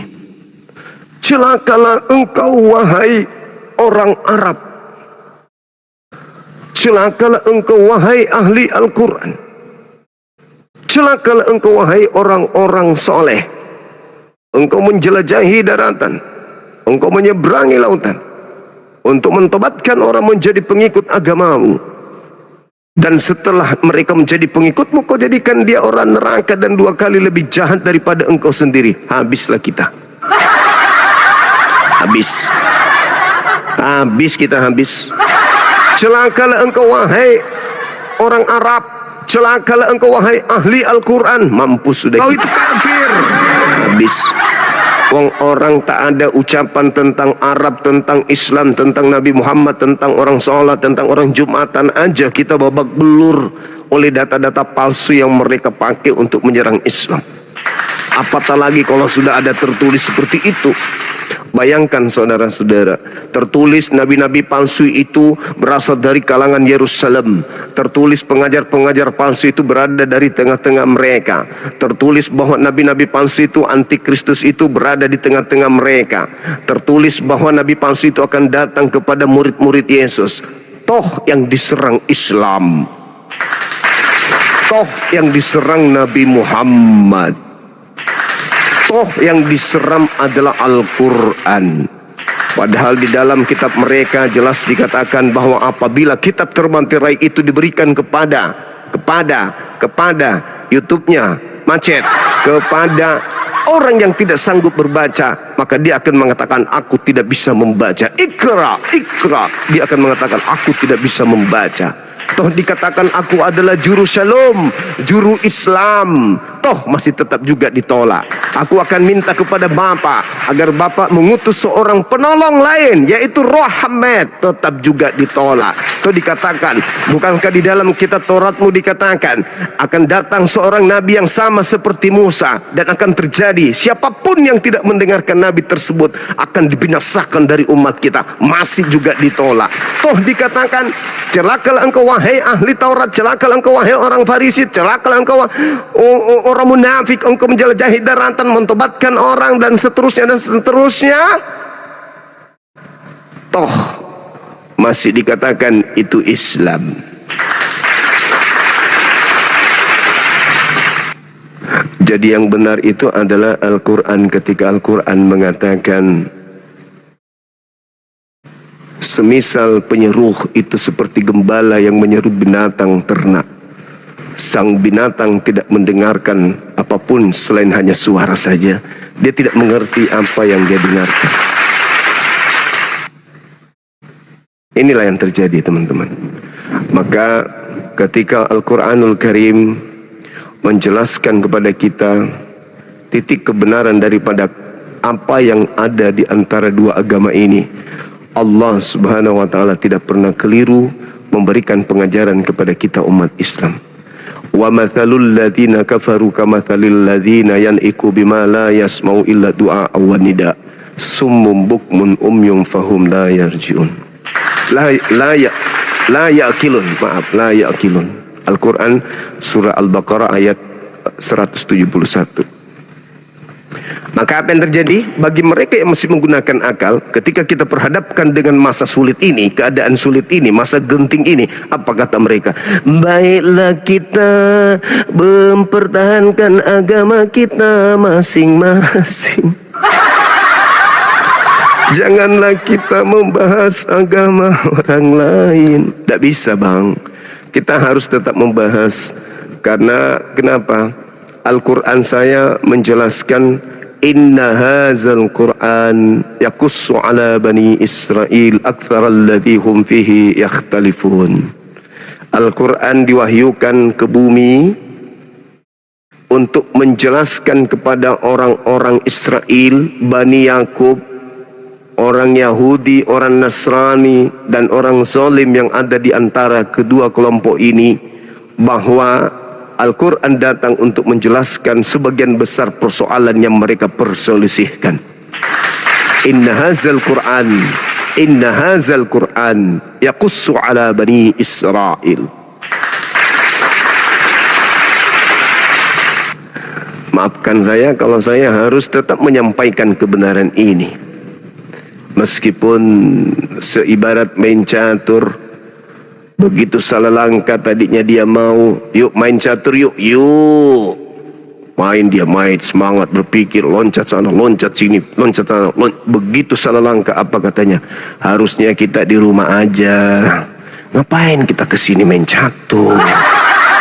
celakalah engkau wahai orang Arab, celakalah engkau wahai ahli Al-Quran, celakalah engkau wahai orang-orang soleh, engkau menjelajahi daratan, engkau menyeberangi lautan untuk mentobatkan orang menjadi pengikut agamamu. Dan setelah mereka menjadi pengikutmu, kau jadikan dia orang neraka dan 2 kali lebih jahat daripada engkau sendiri. Habislah kita. Habis kita. Celakalah engkau wahai orang Arab, celakalah engkau wahai ahli Al-Quran. Mampus sudah. Kau itu kafir. Habis. Wong orang tak ada ucapan tentang Arab, tentang Islam, tentang Nabi Muhammad, tentang orang sholat, tentang orang Jumatan aja kita babak belur oleh data-data palsu yang mereka pakai untuk menyerang Islam. Apatah lagi kalau sudah ada tertulis seperti itu. Bayangkan saudara-saudara, tertulis nabi-nabi palsu itu berasal dari kalangan Yerusalem. Tertulis pengajar-pengajar palsu itu berada dari tengah-tengah mereka. Tertulis bahwa nabi-nabi palsu itu, antikristus itu berada di tengah-tengah mereka. Tertulis bahwa nabi palsu itu akan datang kepada murid-murid Yesus. Toh yang diserang Islam, toh yang diserang Nabi Muhammad, toh yang diserang adalah Al-Quran. Padahal di dalam kitab mereka jelas dikatakan bahwa apabila kitab terbantirai itu diberikan kepada YouTube-nya macet, kepada orang yang tidak sanggup berbaca, maka dia akan mengatakan aku tidak bisa membaca. Ikra, dia akan mengatakan aku tidak bisa membaca. Toh dikatakan aku adalah juru shalom, juru Islam, toh masih tetap juga ditolak. Aku akan minta kepada Bapa agar Bapa mengutus seorang penolong lain, yaitu Roh Hamad, tetap juga ditolak. Toh dikatakan, bukankah di dalam kitab Tauratmu dikatakan akan datang seorang nabi yang sama seperti Musa, dan akan terjadi siapapun yang tidak mendengarkan nabi tersebut akan dibinasakan dari umat kita, masih juga ditolak. Toh dikatakan celakalah engkau wahai ahli Taurat, celakalah engkau wahai orang Farisi, celakalah engkau orang munafik, engkau menjelajahi daratan, mentobatkan orang, dan seterusnya dan seterusnya. Toh masih dikatakan itu Islam. Jadi yang benar itu adalah Al-Quran. Ketika Al-Quran mengatakan semisal penyeruh itu seperti gembala yang menyeru binatang ternak, sang binatang tidak mendengarkan apapun selain hanya suara saja. Dia tidak mengerti apa yang dia dengarkan. Inilah yang terjadi teman-teman. Maka ketika Al-Quranul Karim menjelaskan kepada kita titik kebenaran daripada apa yang ada di antara dua agama ini, Allah Subhanahu wa ta'ala tidak pernah keliru memberikan pengajaran kepada kita umat Islam. Wa mathalul ladzina kafaru kamathalil ladzina yan'iku bima la yasma'u illa du'a wa nida summum bukmun umyum fahum la yarji'un. La ya'qilun. Al-Quran surah Al-Baqarah ayat 171. Maka apa yang terjadi bagi mereka yang masih menggunakan akal, ketika kita perhadapkan dengan masa sulit ini, keadaan sulit ini, masa genting ini, apa kata mereka? Baiklah kita mempertahankan agama kita masing-masing. Janganlah kita membahas agama orang lain. Tidak bisa, Bang. Kita harus tetap membahas. Karena kenapa? Al-Quran saya menjelaskan, inna hazal Quran yakussu ala bani Israel akthar alladhi hum fihi yakhtalifun. Al-Quran diwahyukan ke bumi untuk menjelaskan kepada orang-orang Israel, Bani Yakub, orang Yahudi, orang Nasrani, dan orang zalim yang ada di antara kedua kelompok ini, bahwa Al-Quran datang untuk menjelaskan sebagian besar persoalan yang mereka perselisihkan. Inna hazal Quran yaqussu ala bani Israel. Maafkan saya kalau saya harus tetap menyampaikan kebenaran ini. Meskipun seibarat main catur, begitu salah langkah tadinya dia mau, yuk main catur yuk, main, dia main semangat berpikir, loncat sana, loncat sini, loncat sana, begitu salah langkah apa katanya? Harusnya kita di rumah aja, ngapain kita kesini main catur?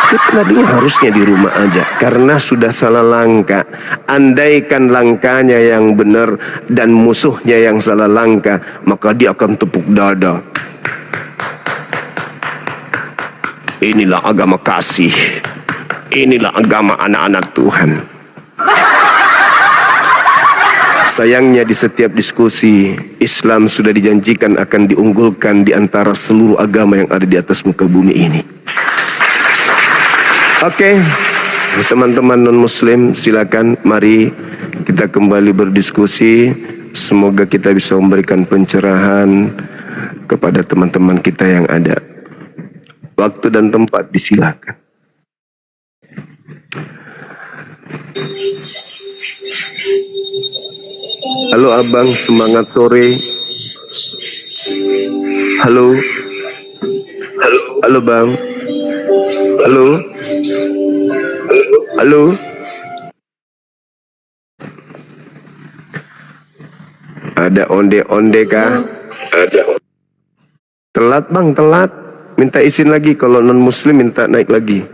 Tadinya harusnya di rumah aja, karena sudah salah langkah. Andaikan langkahnya yang benar dan musuhnya yang salah langkah, maka dia akan tepuk dada. Inilah agama kasih, inilah agama anak-anak Tuhan. Sayangnya di setiap diskusi, Islam sudah dijanjikan akan diunggulkan di antara seluruh agama yang ada di atas muka bumi ini. Oke, teman-teman non-muslim, silakan mari kita kembali berdiskusi. Semoga kita bisa memberikan pencerahan kepada teman-teman kita yang ada. Waktu dan tempat disilakan. Halo Abang, semangat sore. Halo. Halo Bang. Halo. Halo. Ada onde-onde kah? Ada. Telat Bang, telat. Minta izin lagi, kalau non muslim minta naik lagi.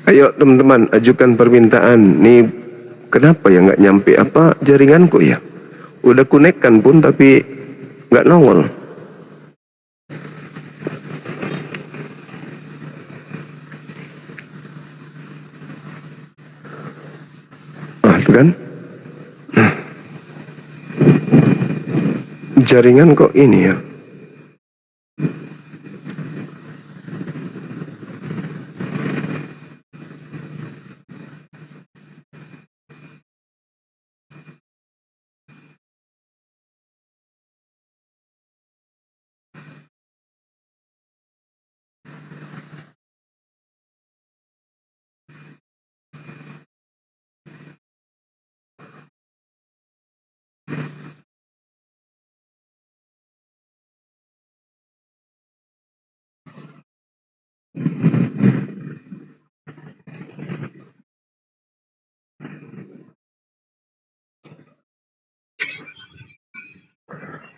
Ayo teman-teman, ajukan permintaan. Nih kenapa ya nggak nyampe, apa jaringanku ya? Udah konekkan pun tapi nggak nongol. Itu kan? Jaringan kok ini ya?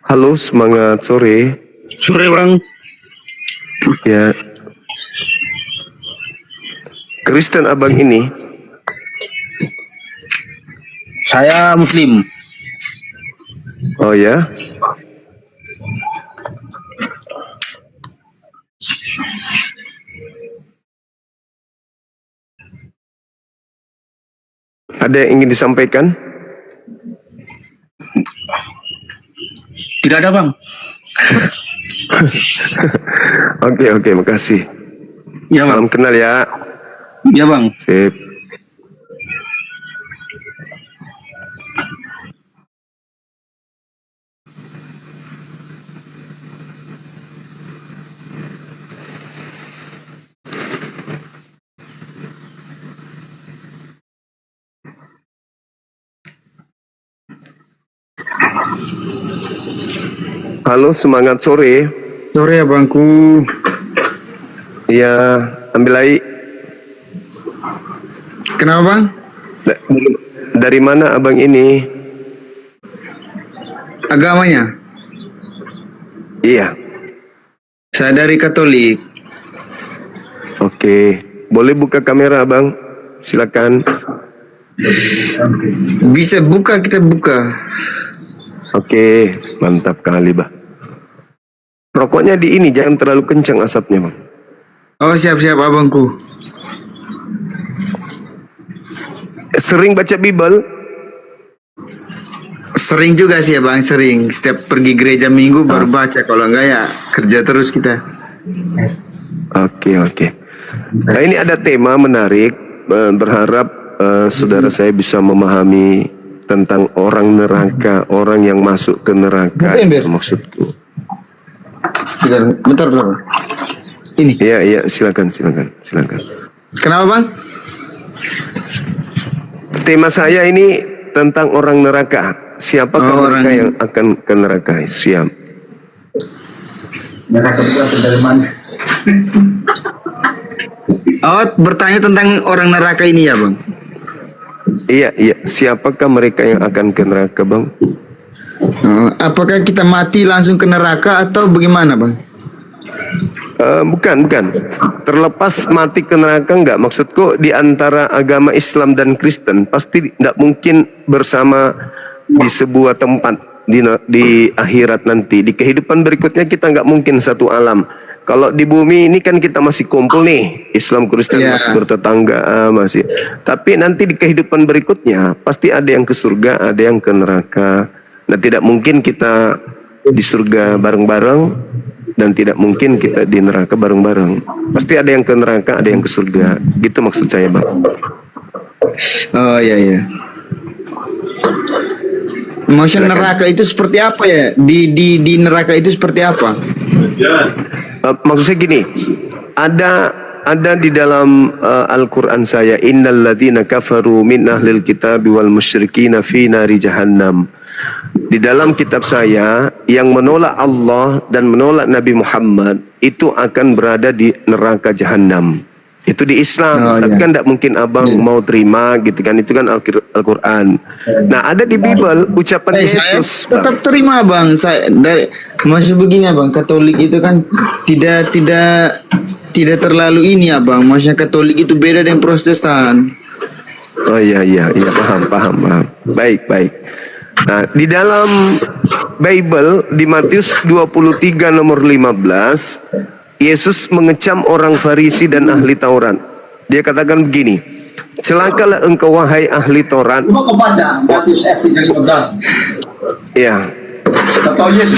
Halo, semangat sore. Sore Bang. Ya. Kristen Abang ini? Saya Muslim. Oh ya? Ada yang ingin disampaikan? Tidak ada, Bang. Oke, makasih. Ya, Bang. Salam kenal ya. Ya, Bang. Sip. Halo, semangat sore. Sore, Abangku. Ya, ambil air. Kenapa, Bang? Dari mana abang ini? Agamanya? Iya. Saya dari Katolik. Oke, boleh buka kamera abang? Silakan. Bisa buka, kita buka. Oke, mantap kali bah. Rokoknya di ini, jangan terlalu kencang asapnya bang. Oh, siap-siap, Abangku. Sering baca Bible? Sering juga sih ya, Bang, sering. Setiap pergi gereja minggu baru baca. Kalau enggak ya kerja terus kita. Oke. Nah, ini ada tema menarik. Berharap saudara saya bisa memahami tentang orang neraka, orang yang masuk ke neraka. Itu maksudku. Bentar. Ini. Iya, silakan. Kenapa, Bang? Tema saya ini tentang orang neraka. Siapakah mereka yang akan ke neraka? Siap. Neraka itu dari mana? Oh, bertanya tentang orang neraka ini ya, Bang? Iya. Siapakah mereka yang akan ke neraka, Bang? Apakah kita mati langsung ke neraka atau bagaimana, Bang? Bukan. Terlepas mati ke neraka enggak. Maksudku di antara agama Islam dan Kristen pasti tidak mungkin bersama di sebuah tempat di akhirat nanti. Di kehidupan berikutnya kita enggak mungkin satu alam. Kalau di bumi ini kan kita masih kumpul nih, Islam Kristen masih bertetangga masih. Tapi nanti di kehidupan berikutnya pasti ada yang ke surga, ada yang ke neraka. Nah, tidak mungkin kita di surga bareng-bareng dan tidak mungkin kita di neraka bareng-bareng. Pasti ada yang ke neraka, ada yang ke surga. Gitu maksud saya, Bang. Oh iya. Maksud neraka itu seperti apa ya? Di neraka itu seperti apa? Maksud saya gini, ada di dalam Al-Quran saya, innal ladzina kafaru min ahlil kitabi wal musyrikina fi nari jahannam. Di dalam kitab saya, yang menolak Allah dan menolak Nabi Muhammad itu akan berada di neraka jahanam. Itu di Islam, tapi kan tidak mungkin abang mau terima gitu kan, itu kan Al-Quran. Nah, ada di Bible ucapan Yesus. Saya tetap terima, Bang. Saya dari masih begini, Bang. Katolik itu kan tidak terlalu ini ya, Bang. Maksudnya Katolik itu beda dengan Protestan. Oh iya, paham. Baik. Nah, di dalam Bible di Matius 23 nomor 15, Yesus mengecam orang Farisi dan ahli Taurat. Dia katakan begini, celakalah engkau wahai ahli Taurat. Coba kau baca Matius 3:15. Ya.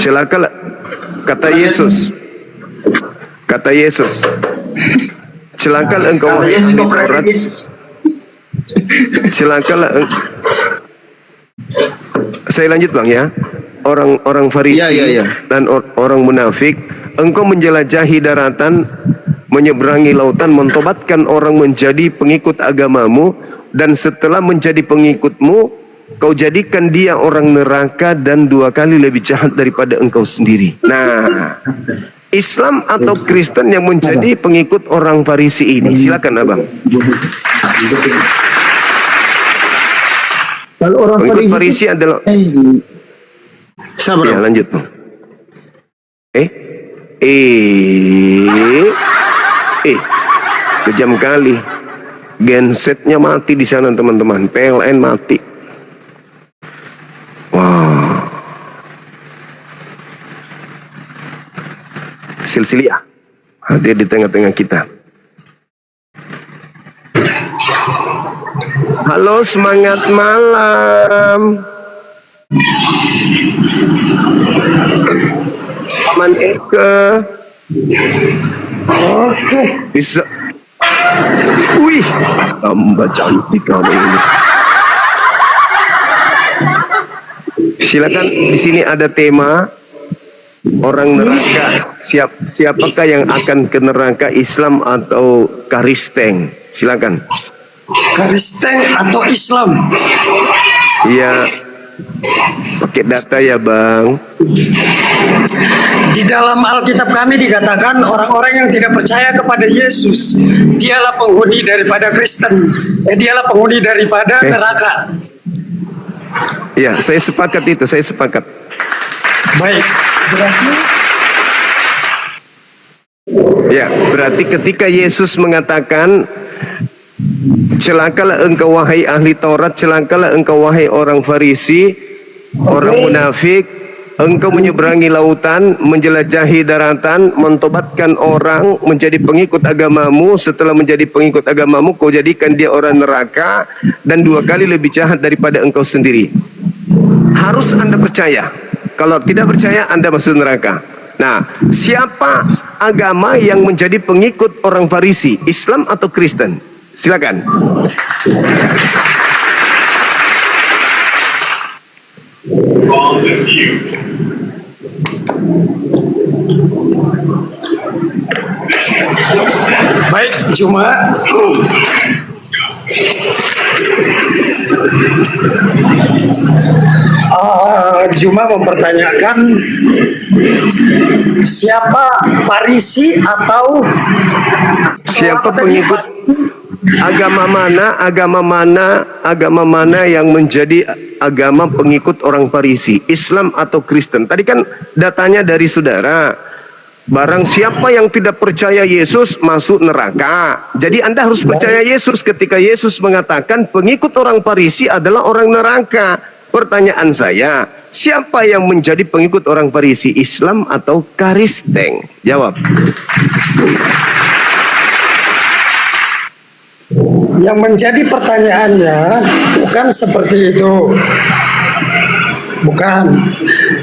Celakalah, kata Yesus. Celakalah engkau wahai ahli Taurat. Celakalah saya lanjut, Bang ya. Orang Farisi dan orang munafik, engkau menjelajahi daratan, menyeberangi lautan, mentobatkan orang menjadi pengikut agamamu, dan setelah menjadi pengikutmu, kau jadikan dia orang neraka dan 2 kali lebih jahat daripada engkau sendiri. Nah, Islam atau Kristen yang menjadi pengikut orang Farisi ini, silakan abang. Kalau orang pengikut Farisi adalah sabar. Ya, lanjut, Bang. Kejam kali. Gensetnya mati di sana, teman-teman. PLN mati. Wow. Silsilia hadir di tengah-tengah kita. Halo, semangat malam. Aman Eke. Oke. Bisa. Wih, tambah cantik kamu ini. Silakan, di sini ada tema orang neraka. Siapakah yang akan ke neraka, Islam atau Kristen? Silakan. Kristen atau Islam? Iya. Pakai data ya, Bang. Di dalam Alkitab kami dikatakan orang-orang yang tidak percaya kepada Yesus, dialah penghuni daripada Kristen. Dialah penghuni daripada neraka. Iya, saya sepakat itu, saya sepakat. Baik. Berarti Ya, berarti ketika Yesus mengatakan, celakalah engkau wahai ahli Taurat, celakalah engkau wahai orang Farisi, orang munafik, engkau menyeberangi lautan, menjelajahi daratan, mentobatkan orang menjadi pengikut agamamu, setelah menjadi pengikut agamamu kau jadikan dia orang neraka dan 2 kali lebih jahat daripada engkau sendiri. Harus Anda percaya. Kalau tidak percaya, Anda masuk neraka. Nah, siapa agama yang menjadi pengikut orang Farisi, Islam atau Kristen? Silakan. baik, cuma Juma mempertanyakan siapa Farisi atau Siapa pengikut agama mana yang menjadi agama pengikut orang Farisi, Islam atau Kristen? Tadi kan datanya dari saudara. Barang siapa yang tidak percaya Yesus masuk neraka. Jadi Anda harus percaya Yesus ketika Yesus mengatakan pengikut orang Farisi adalah orang neraka. Pertanyaan saya, siapa yang menjadi pengikut orang Farisi, Islam atau Kristen? Jawab. yang menjadi pertanyaannya bukan seperti itu. Bukan.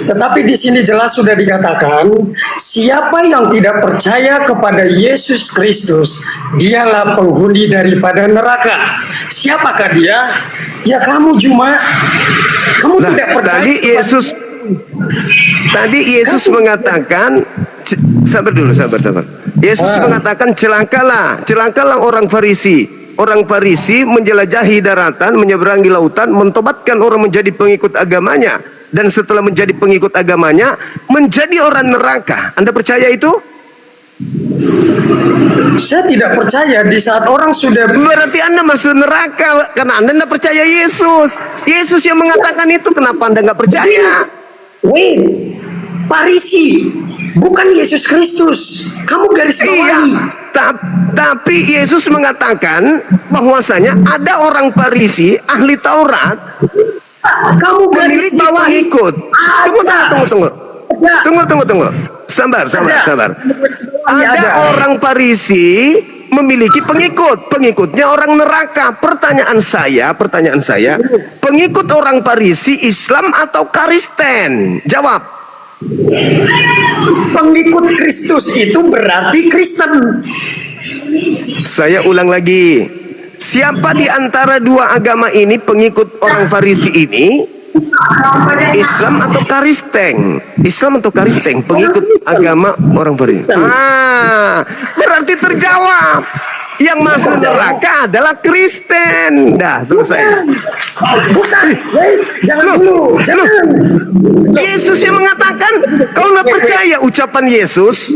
Tetapi di sini jelas sudah dikatakan, siapa yang tidak percaya kepada Yesus Kristus, dialah penghuni daripada neraka. Siapakah dia? Ya kamu cuma. Kamu Nah, tidak percaya. Tadi Yesus mengatakan, sabar dulu, sabar. Yesus mengatakan celakalah orang Farisi. Orang Farisi menjelajahi daratan, menyeberangi lautan, mentobatkan orang menjadi pengikut agamanya, dan setelah menjadi pengikut agamanya menjadi orang neraka. Anda percaya itu? Saya tidak percaya. Di saat orang sudah Berarti Anda masuk neraka karena Anda tidak percaya Yesus. Yesus yang mengatakan itu, kenapa Anda nggak percaya? wait, Farisi bukan Yesus Kristus. Kamu garis bawahi. Tapi Yesus mengatakan bahwasanya ada orang Farisi, ahli Taurat, Kamu garis memiliki bawahi. pengikut. Tunggu. Sabar. Ada orang Farisi memiliki pengikut. Pengikutnya orang neraka. Pertanyaan saya, pengikut orang Farisi, Islam atau Kristen? Jawab. Pengikut Kristus itu berarti Kristen. Saya ulang lagi. Siapa di antara dua agama ini pengikut orang Farisi ini? Islam atau Kristen? Islam atau Kristen? Pengikut agama orang Farisi. Berarti terjawab. Yang masuk neraka adalah Kristen. Dah, selesai. Bukan. Wait, jangan dulu. Jangan. Yesus yang mengatakan, kau nggak percaya ucapan Yesus?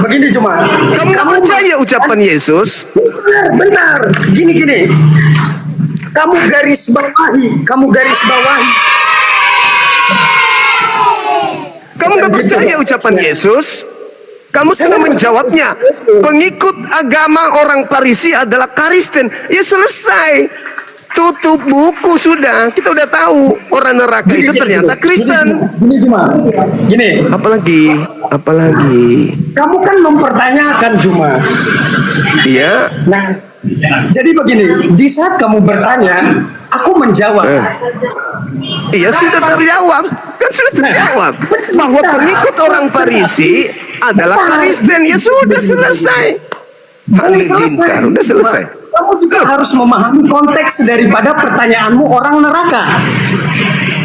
Begini cuma. Kamu nggak percaya ucapan Yesus? Benar. Gini. Kamu garis bawahi. Kamu nggak percaya ucapan Yesus? Kamu sudah menjawabnya. Pengikut agama orang Farisi adalah Kristen. Ya selesai. Tutup buku sudah. Kita udah tahu orang neraka itu ternyata Kristen. Gini. Apalagi? Kamu kan mempertanyakan cuma. Iya. Nah, Jadi begini, di saat kamu bertanya, aku menjawab. Iya sudah terjawab, kan sudah terjawab bahwa pengikut orang Farisi adalah Kristen. Ya sudah selesai. Jangan selesai. Udah selesai. Kamu juga harus memahami konteks daripada pertanyaanmu orang neraka.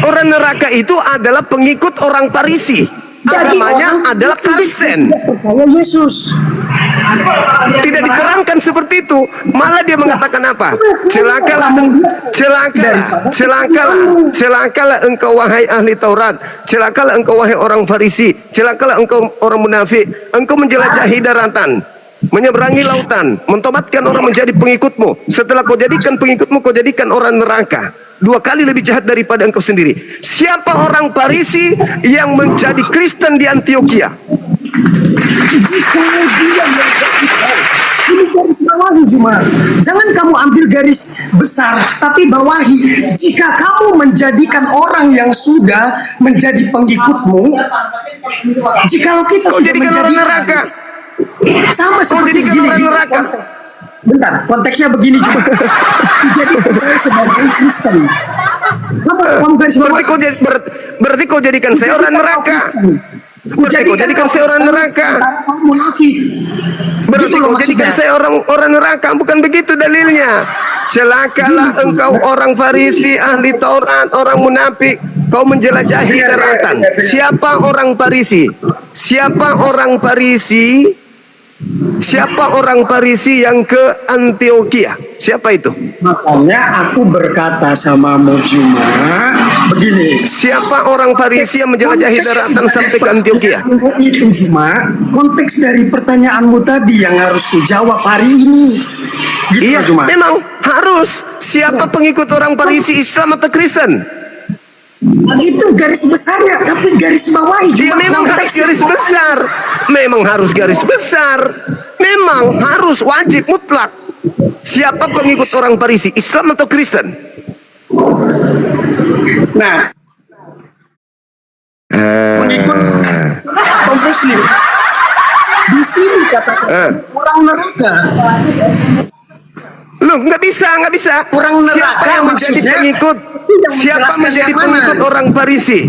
Orang neraka itu adalah pengikut orang Farisi. Jadi Agamanya orang adalah Kristen. tidak percaya Yesus. Tidak diterangkan seperti itu. Malah dia mengatakan apa? Celakalah engkau wahai ahli Taurat. Celakalah engkau wahai orang Farisi. Celakalah engkau orang munafik. Engkau menjelajahi daratan, menyeberangi lautan, mentobatkan orang menjadi pengikutmu. Setelah kau jadikan pengikutmu, kau jadikan orang neraka. 2 kali lebih jahat daripada engkau sendiri. Siapa orang Farisi yang menjadi Kristen di Antioquia? Jika dia ini garis bawahi cuma, jangan kamu ambil garis besar, tapi bawahi. Jika kamu menjadikan orang yang sudah menjadi pengikutmu, jikalau kita Kau sudah jadikan orang menjadi neraka. sama Kau seperti jadikan gini. orang neraka. Bentar, konteksnya begini juga. Jadi kita sebagai Kristen. Apa kamu garis bawahi? Berarti kau jadikan saya orang neraka. Berarti kau jadikan saya orang neraka. Berarti kau jadikan saya orang neraka. Bukan begitu dalilnya. Celakalah engkau orang Farisi, ahli Taurat, orang munafik. Kau menjelajahi daratan. Siapa orang Farisi? Siapa orang Farisi? Siapa orang Farisi yang ke Antioquia? Siapa itu? Makanya aku berkata sama Mujuma begini. Siapa orang Farisi yang menjelajahi daratan sampai ke Antioquia? Itu cuma konteks dari pertanyaanmu tadi yang harus kujawab hari ini. Gitu, Iya, Juma. memang harus. Siapa pengikut orang Farisi, Islam atau Kristen? Itu garis besarnya, tapi garis bawahi. Dia memang harus garis besar. Memang harus garis besar. Memang harus wajib mutlak. Siapa pengikut orang Farisi, Islam atau Kristen? Nah, pengikut atau Muslim. Di sini katakan orang neraka. Loh, nggak bisa. Orang neraka Siapa yang menjadi maksudnya, pengikut? yang Siapa menjelaskan menjadi yang mana? pengikut orang Farisi?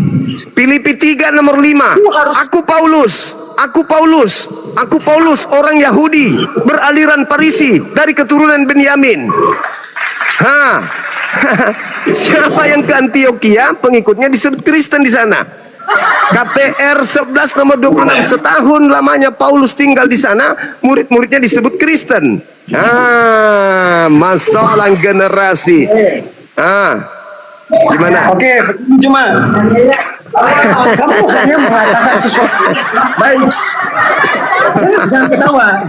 Filipi 3 nomor 5. Aku Paulus, orang Yahudi beraliran Farisi dari keturunan Benyamin. Siapa yang ke Antioquia? Pengikutnya disebut Kristen di sana. KPR 11 nomor 26. Setahun lamanya Paulus tinggal di sana, murid-muridnya disebut Kristen. Masalah generasi. Gimana? Oke, cuma kamu hanya mengatakan sesuatu. Baik. Jangan ketawa.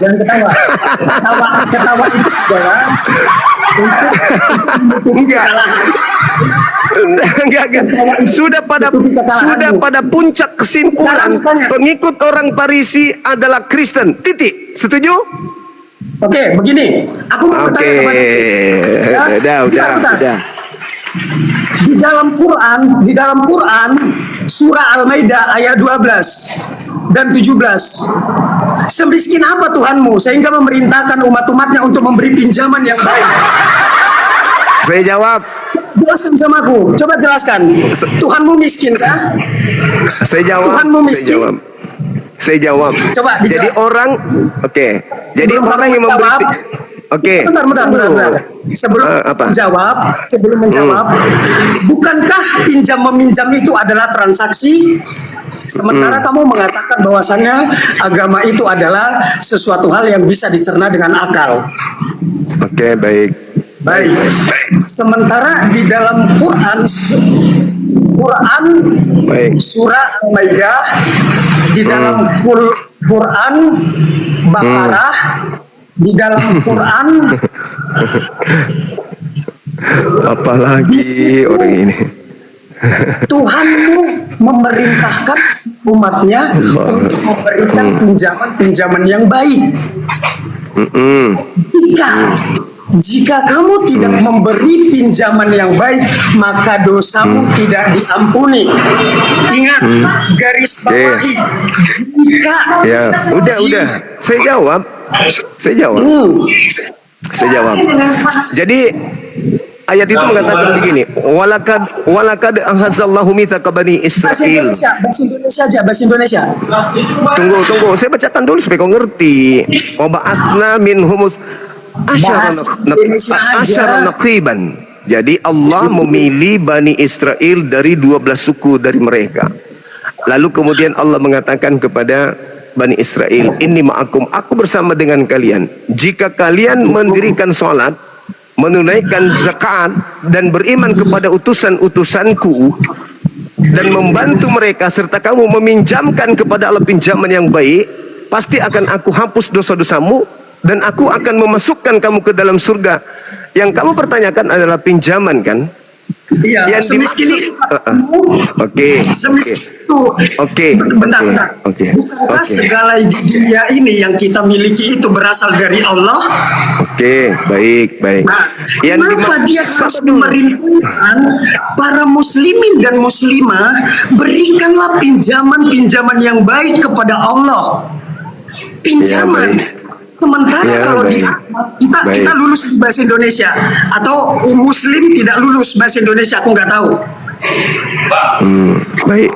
Ketawa itu adalah Enggak. Sudah pada puncak kesimpulan pengikut orang Farisi adalah Kristen. Titik. Setuju? Oke, begini. Aku mau bertanya kepada Udah. Di dalam Quran surah Al-Maidah ayat 12 dan 17. Semiskin apa Tuhanmu sehingga memerintahkan umat-umatnya untuk memberi pinjaman yang baik? Saya jawab. Jelaskan sama aku. Coba jelaskan. Tuhanmu miskin kah? Saya jawab. Tuhanmu miskin? Saya jawab. Coba dijelaskan. Jadi orang, Jadi Sebelum orang yang memberi. Bentar. Sebelum menjawab, bukankah pinjam meminjam itu adalah transaksi? Sementara kamu mengatakan bahwasannya agama itu adalah sesuatu hal yang bisa dicerna dengan akal. Oke, baik. Sementara di dalam Quran Baik. surah Al-Maidah, di dalam Quran Baqarah, di dalam Quran Apalagi orang ini. Tuhanmu memerintahkan umatnya untuk memberikan pinjaman yang baik. Jika kamu tidak memberi pinjaman yang baik, maka dosamu tidak diampuni. Ingat, garis bawahi. Jika Udah. Saya jawab. Saya jawab. Jadi ayat itu mengatakan begini, walakad ahazallahu mitsaqa bani Bahasa Israil. Indonesia, bahasa Indonesia aja, bahasa Indonesia. Tunggu, saya bacakan dulu supaya kau ngerti. Wa ba'atsna minhum asyara naqiban. Jadi Allah memilih Bani Israel dari 12 suku dari mereka. Lalu kemudian Allah mengatakan kepada Bani Israel, inni ma'akum, aku bersama dengan kalian. Jika kalian mendirikan sholat, menunaikan zakat, dan beriman kepada utusan-utusanku, dan membantu mereka, serta kamu meminjamkan kepada Allah pinjaman yang baik, pasti akan aku hapus dosa-dosamu, dan aku akan memasukkan kamu ke dalam surga. Yang kamu pertanyakan adalah pinjaman, kan? Iya, Yang semiskin dimaksud- itu. Semiskin itu. Bentar. Bukankah segala di dunia ini yang kita miliki itu berasal dari Allah? Oke, baik. Nah, kenapa dia harus memerintahkan para muslimin dan muslimah berikanlah pinjaman-pinjaman yang baik kepada Allah? Pinjaman. Ya, Sementara ya, kalau baik. kita lulus di bahasa Indonesia atau muslim tidak lulus bahasa Indonesia, aku nggak tahu. Baik.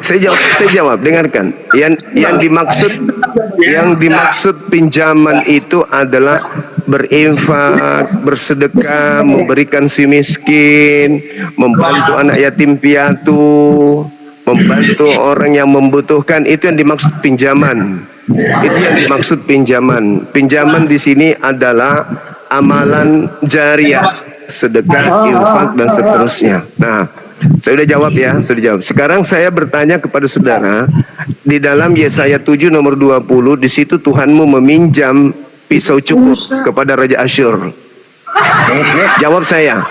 Saya jawab. Dengarkan. Yang dimaksud pinjaman itu adalah berinfak, bersedekah, memberikan si miskin, membantu anak yatim piatu, membantu orang yang membutuhkan. Itu yang dimaksud pinjaman. Itu yang dimaksud pinjaman. Pinjaman di sini adalah amalan jariah, sedekah, infak, dan seterusnya. Nah, saya sudah jawab ya, sudah jawab. Sekarang saya bertanya kepada saudara, di dalam Yesaya 7 nomor 20, di situ Tuhanmu meminjam pisau cukur kepada Raja Asyur. Jawab saya.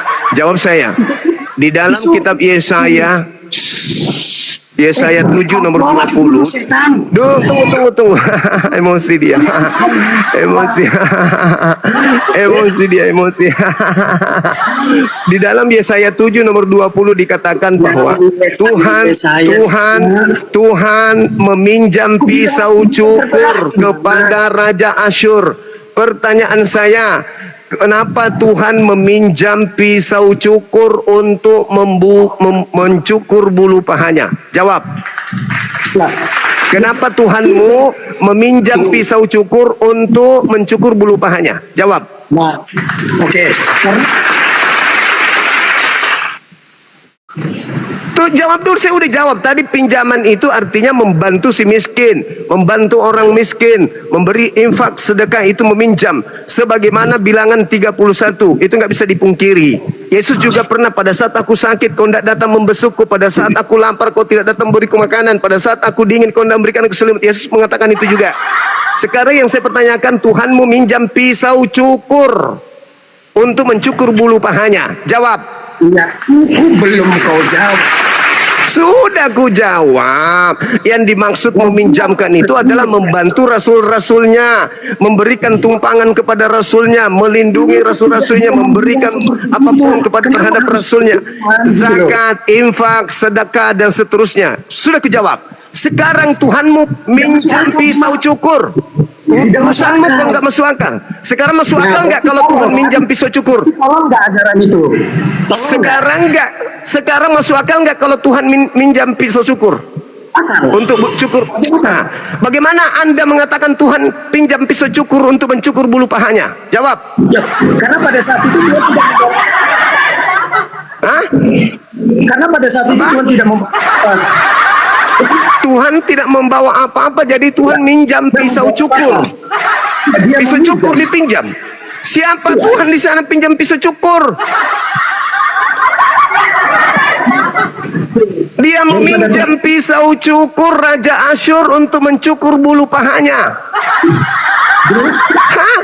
Di dalam kitab Yesaya 7 nomor 20. Tunggu. Emosi dia. Emosi. Di dalam Yesaya 7 nomor 20 dikatakan bahwa Tuhan meminjam pisau cukur kepada Raja Asyur. Pertanyaan saya, kenapa Tuhan meminjam pisau cukur untuk mencukur bulu pahanya? Jawab. Kenapa Tuhanmu meminjam pisau cukur untuk mencukur bulu pahanya? Jawab. Nah, oke. Tuh jawab dulu, saya udah jawab. Tadi pinjaman itu artinya membantu si miskin, membantu orang miskin, memberi infak, sedekah, itu meminjam. Sebagaimana bilangan 31, itu nggak bisa dipungkiri. Yesus juga pernah, pada saat aku sakit, kau tidak datang membesukku. Pada saat aku lapar, kau tidak datang memberiku makanan. Pada saat aku dingin, kau tidak memberikan aku selimut. Yesus mengatakan itu juga. Sekarang yang saya pertanyakan, Tuhanmu minjam pisau cukur untuk mencukur bulu pahanya. Jawab. Ya, belum kau jawab. Sudah ku jawab. Yang dimaksud meminjamkan itu adalah membantu rasul-rasulnya, memberikan tumpangan kepada rasulnya, melindungi rasul-rasulnya, memberikan apapun kepada terhadap rasulnya, zakat, infak, sedekah, dan seterusnya. Sudah ku jawab. Sekarang Tuhanmu minjam pisau cukur. Urusanmu kok nggak masuk akal. Sekarang masuk akal nggak kalau Tuhan minjam pisau cukur? Tolong nggak ajaran itu? Sekarang masuk akal nggak kalau Tuhan minjam pisau cukur untuk cukur? Nah, bagaimana Anda mengatakan Tuhan pinjam pisau cukur untuk mencukur bulu pahanya? Jawab. Ya, karena pada saat itu dia tidak ada. Hah? Karena pada saat itu Tuhan tidak membawa. Tuhan tidak membawa apa-apa, jadi Tuhan minjam pisau cukur. Pisau cukur dipinjam. Siapa Tuhan di sana pinjam pisau cukur? Dia meminjam pisau cukur Raja Asyur untuk mencukur bulu pahanya. Hah?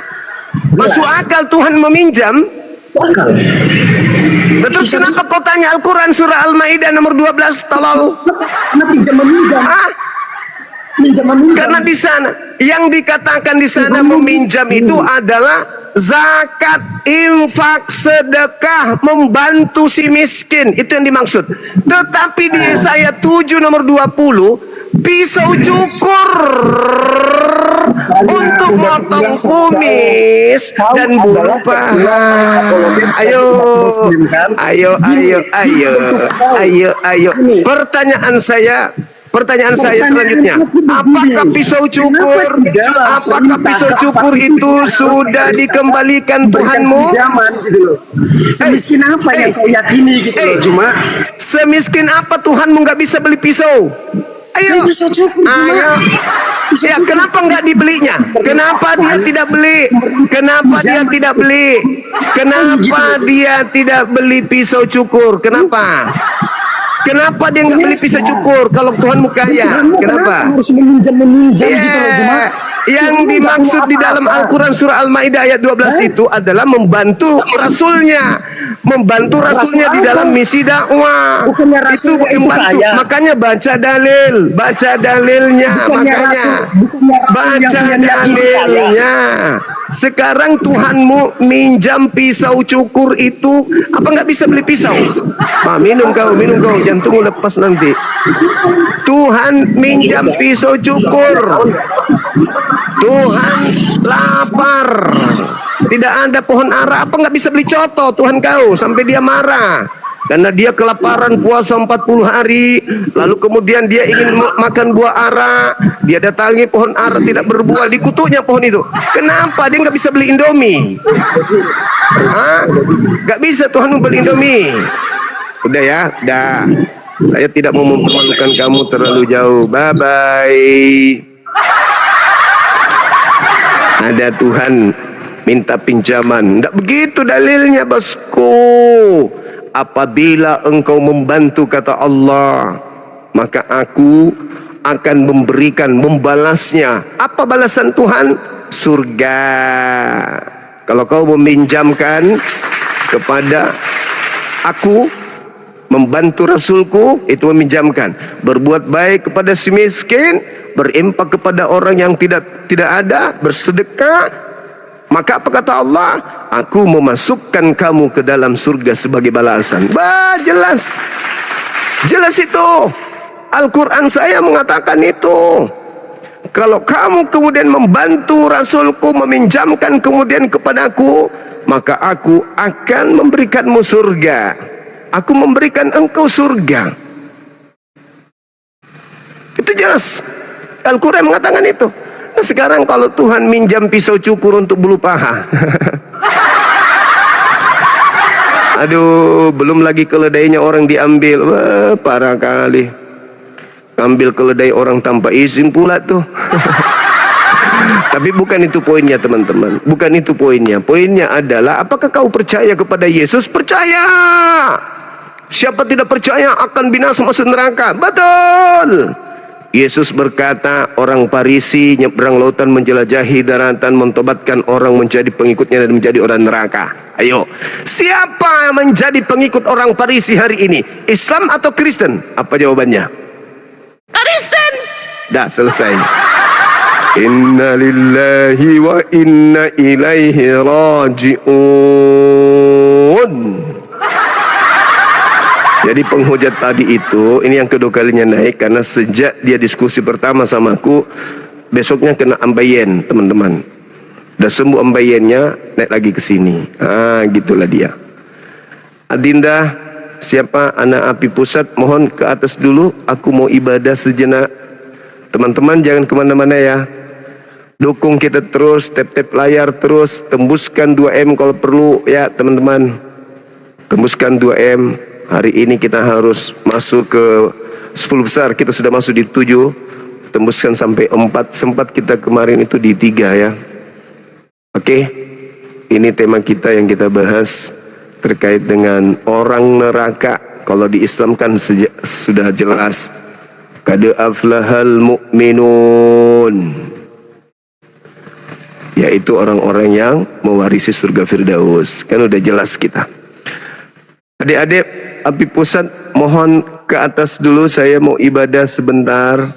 Masuk akal Tuhan meminjam? Terus kenapa kau tanya Al-Quran surah Al-Ma'idah nomor 12? Tolong. Karena di sana yang dikatakan di sana meminjam itu adalah zakat, infak, sedekah, membantu si miskin. Itu yang dimaksud. Tetapi di Yesaya 7 nomor 20, pisau cukur untuk motong kumis dan bulu paha. Ayo, ayo, ayo, ayo, ayo, ayo. Pertanyaan saya selanjutnya, apakah pisau cukur itu sudah dikembalikan Tuhanmu? Semiskin apa yang kau yakini gitu loh, cuma Semiskin apa Tuhanmu nggak bisa beli pisau? Ayo, pisau cukur cuma ayo. Ya, kenapa nggak dibelinya? Kenapa dia tidak beli? Kenapa dia tidak beli? Kenapa dia tidak beli pisau cukur? Kenapa? Kenapa dia nggak beli pisau cukur kalau Tuhanmu kaya? Kenapa? harus meminjam gitu loh, cuma Yang dimaksud di dalam Al-Quran surah Al-Ma'idah ayat 12 itu adalah membantu Rasulnya. Membantu Rasulnya di dalam misi dakwah. Bukannya Itu Rasulnya itu membantu. kaya. Makanya baca dalil. Baca dalilnya. Bukannya Makanya Rasul baca yang punya niat dalilnya. Sekarang Tuhanmu minjam pisau cukur itu. Apa nggak bisa beli pisau? Minum kau. Jantungmu lepas nanti. Tuhan minjam pisau cukur. Tuhan lapar, tidak ada pohon ara, apa nggak bisa beli coto Tuhan kau sampai dia marah karena dia kelaparan puasa 40 hari, lalu kemudian dia ingin makan buah ara, dia datangi pohon ara tidak berbuah, dikutuknya pohon itu. Kenapa dia nggak bisa beli Indomie? Nggak bisa Tuhan beli Indomie. Udah ya, udah. Saya tidak mau mempermalukan kamu terlalu jauh. Bye bye. Ada Tuhan minta pinjaman. Tidak begitu dalilnya, bosku. Apabila engkau membantu, kata Allah, maka aku akan membalasnya. Apa balasan Tuhan? Surga. Kalau kau meminjamkan kepada aku, membantu Rasulku, itu meminjamkan. Berbuat baik kepada si miskin, berinfak kepada orang yang tidak ada, bersedekah, maka apa kata Allah? Aku memasukkan kamu ke dalam surga sebagai balasan. Jelas itu. Al-Quran saya mengatakan itu. Kalau kamu kemudian membantu Rasulku, meminjamkan kemudian kepadaku, maka aku akan memberikanmu surga. Aku memberikan engkau surga. Itu jelas. Al-Quran mengatakan itu. Nah, sekarang kalau Tuhan minjam pisau cukur untuk bulu paha. Aduh, belum lagi keledainya orang diambil. Wah, parah kali. Ambil keledai orang tanpa izin pula tuh. Tapi bukan itu poinnya, teman-teman. Bukan itu poinnya. Poinnya adalah, apakah kau percaya kepada Yesus? Percaya. Siapa tidak percaya akan binasa masuk neraka. Betul. Yesus berkata, orang Farisi nyebrang lautan menjelajahi daratan, mentobatkan orang menjadi pengikutnya dan menjadi orang neraka. Ayo, siapa yang menjadi pengikut orang Farisi hari ini? Islam atau Kristen? Apa jawabannya? Kristen. Dah selesai. Inna lillahi wa inna ilaihi raji'un. Jadi penghujat tadi itu, ini yang kedua kalinya naik, karena sejak dia diskusi pertama sama aku, besoknya kena ambayen, teman-teman. Udah sembuh ambayennya, naik lagi ke sini. Gitulah dia. Adinda, siapa anak api pusat, mohon ke atas dulu, aku mau ibadah sejenak. Teman-teman jangan kemana-mana ya. Dukung kita terus, tap-tap layar terus, tembuskan 2M kalau perlu ya teman-teman. Tembuskan 2M. Hari ini kita harus masuk ke 10 besar, kita sudah masuk di 7, tembuskan sampai 4, sempat kita kemarin itu di 3 ya. Oke, ini tema kita yang kita bahas terkait dengan orang neraka. Kalau di Islam kan sudah jelas, qad aflahal mu'minun, yaitu orang-orang yang mewarisi surga Firdaus. Kan udah jelas kita. Adik-adik api pusat, mohon ke atas dulu, saya mau ibadah sebentar.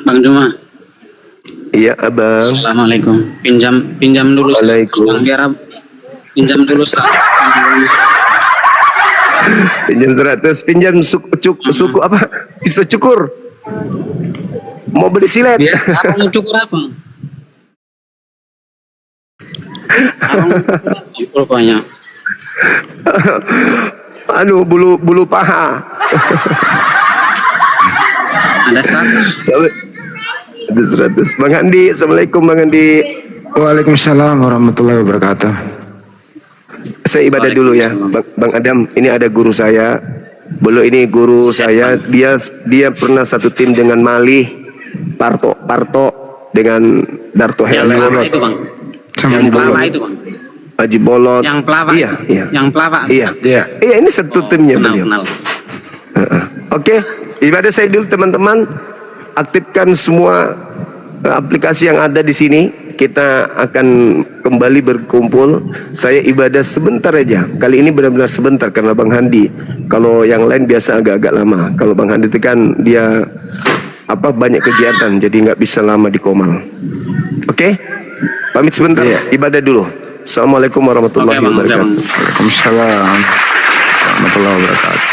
Bang Juma. Iya abang. Assalamualaikum. Pinjam dulu. Waalaikumsalam. Biar pinjam dulu 100. Pinjam 100. Pinjam suku apa? Bisa cukur. Mau beli silet? Biar abang mau cukur apa? Abang mau cukur apa? Pokoknya. Anu bulu paha. Ada 100. Ada 100. Bang Andi, assalamualaikum Bang Andi. Waalaikumsalam warahmatullahi wabarakatuh. Saya ibadah dulu ya, Bang Adam. Ini ada guru saya. Beliau ini guru saya. Dia pernah satu tim dengan Malih, Parto dengan Darto Yang Helen. pelava itu bang. Yang pelava itu bang. Haji Bolot. Yang pelava. Iya, iya. Yang pelava. Iya. Iya, ini satu timnya beliau. Kenal. Oke, ibadah saya dulu teman-teman. Aktifkan semua aplikasi yang ada di sini. Kita akan kembali berkumpul. Saya ibadah sebentar aja. Kali ini benar-benar sebentar karena Bang Handi. Kalau yang lain biasa agak-agak lama. Kalau Bang Handi itu kan dia banyak kegiatan, jadi nggak bisa lama di Komal. Oke, pamit sebentar. Ibadah dulu. Assalamualaikum warahmatullahi wabarakatuh. Waalaikumsalam warahmatullahi wabarakatuh.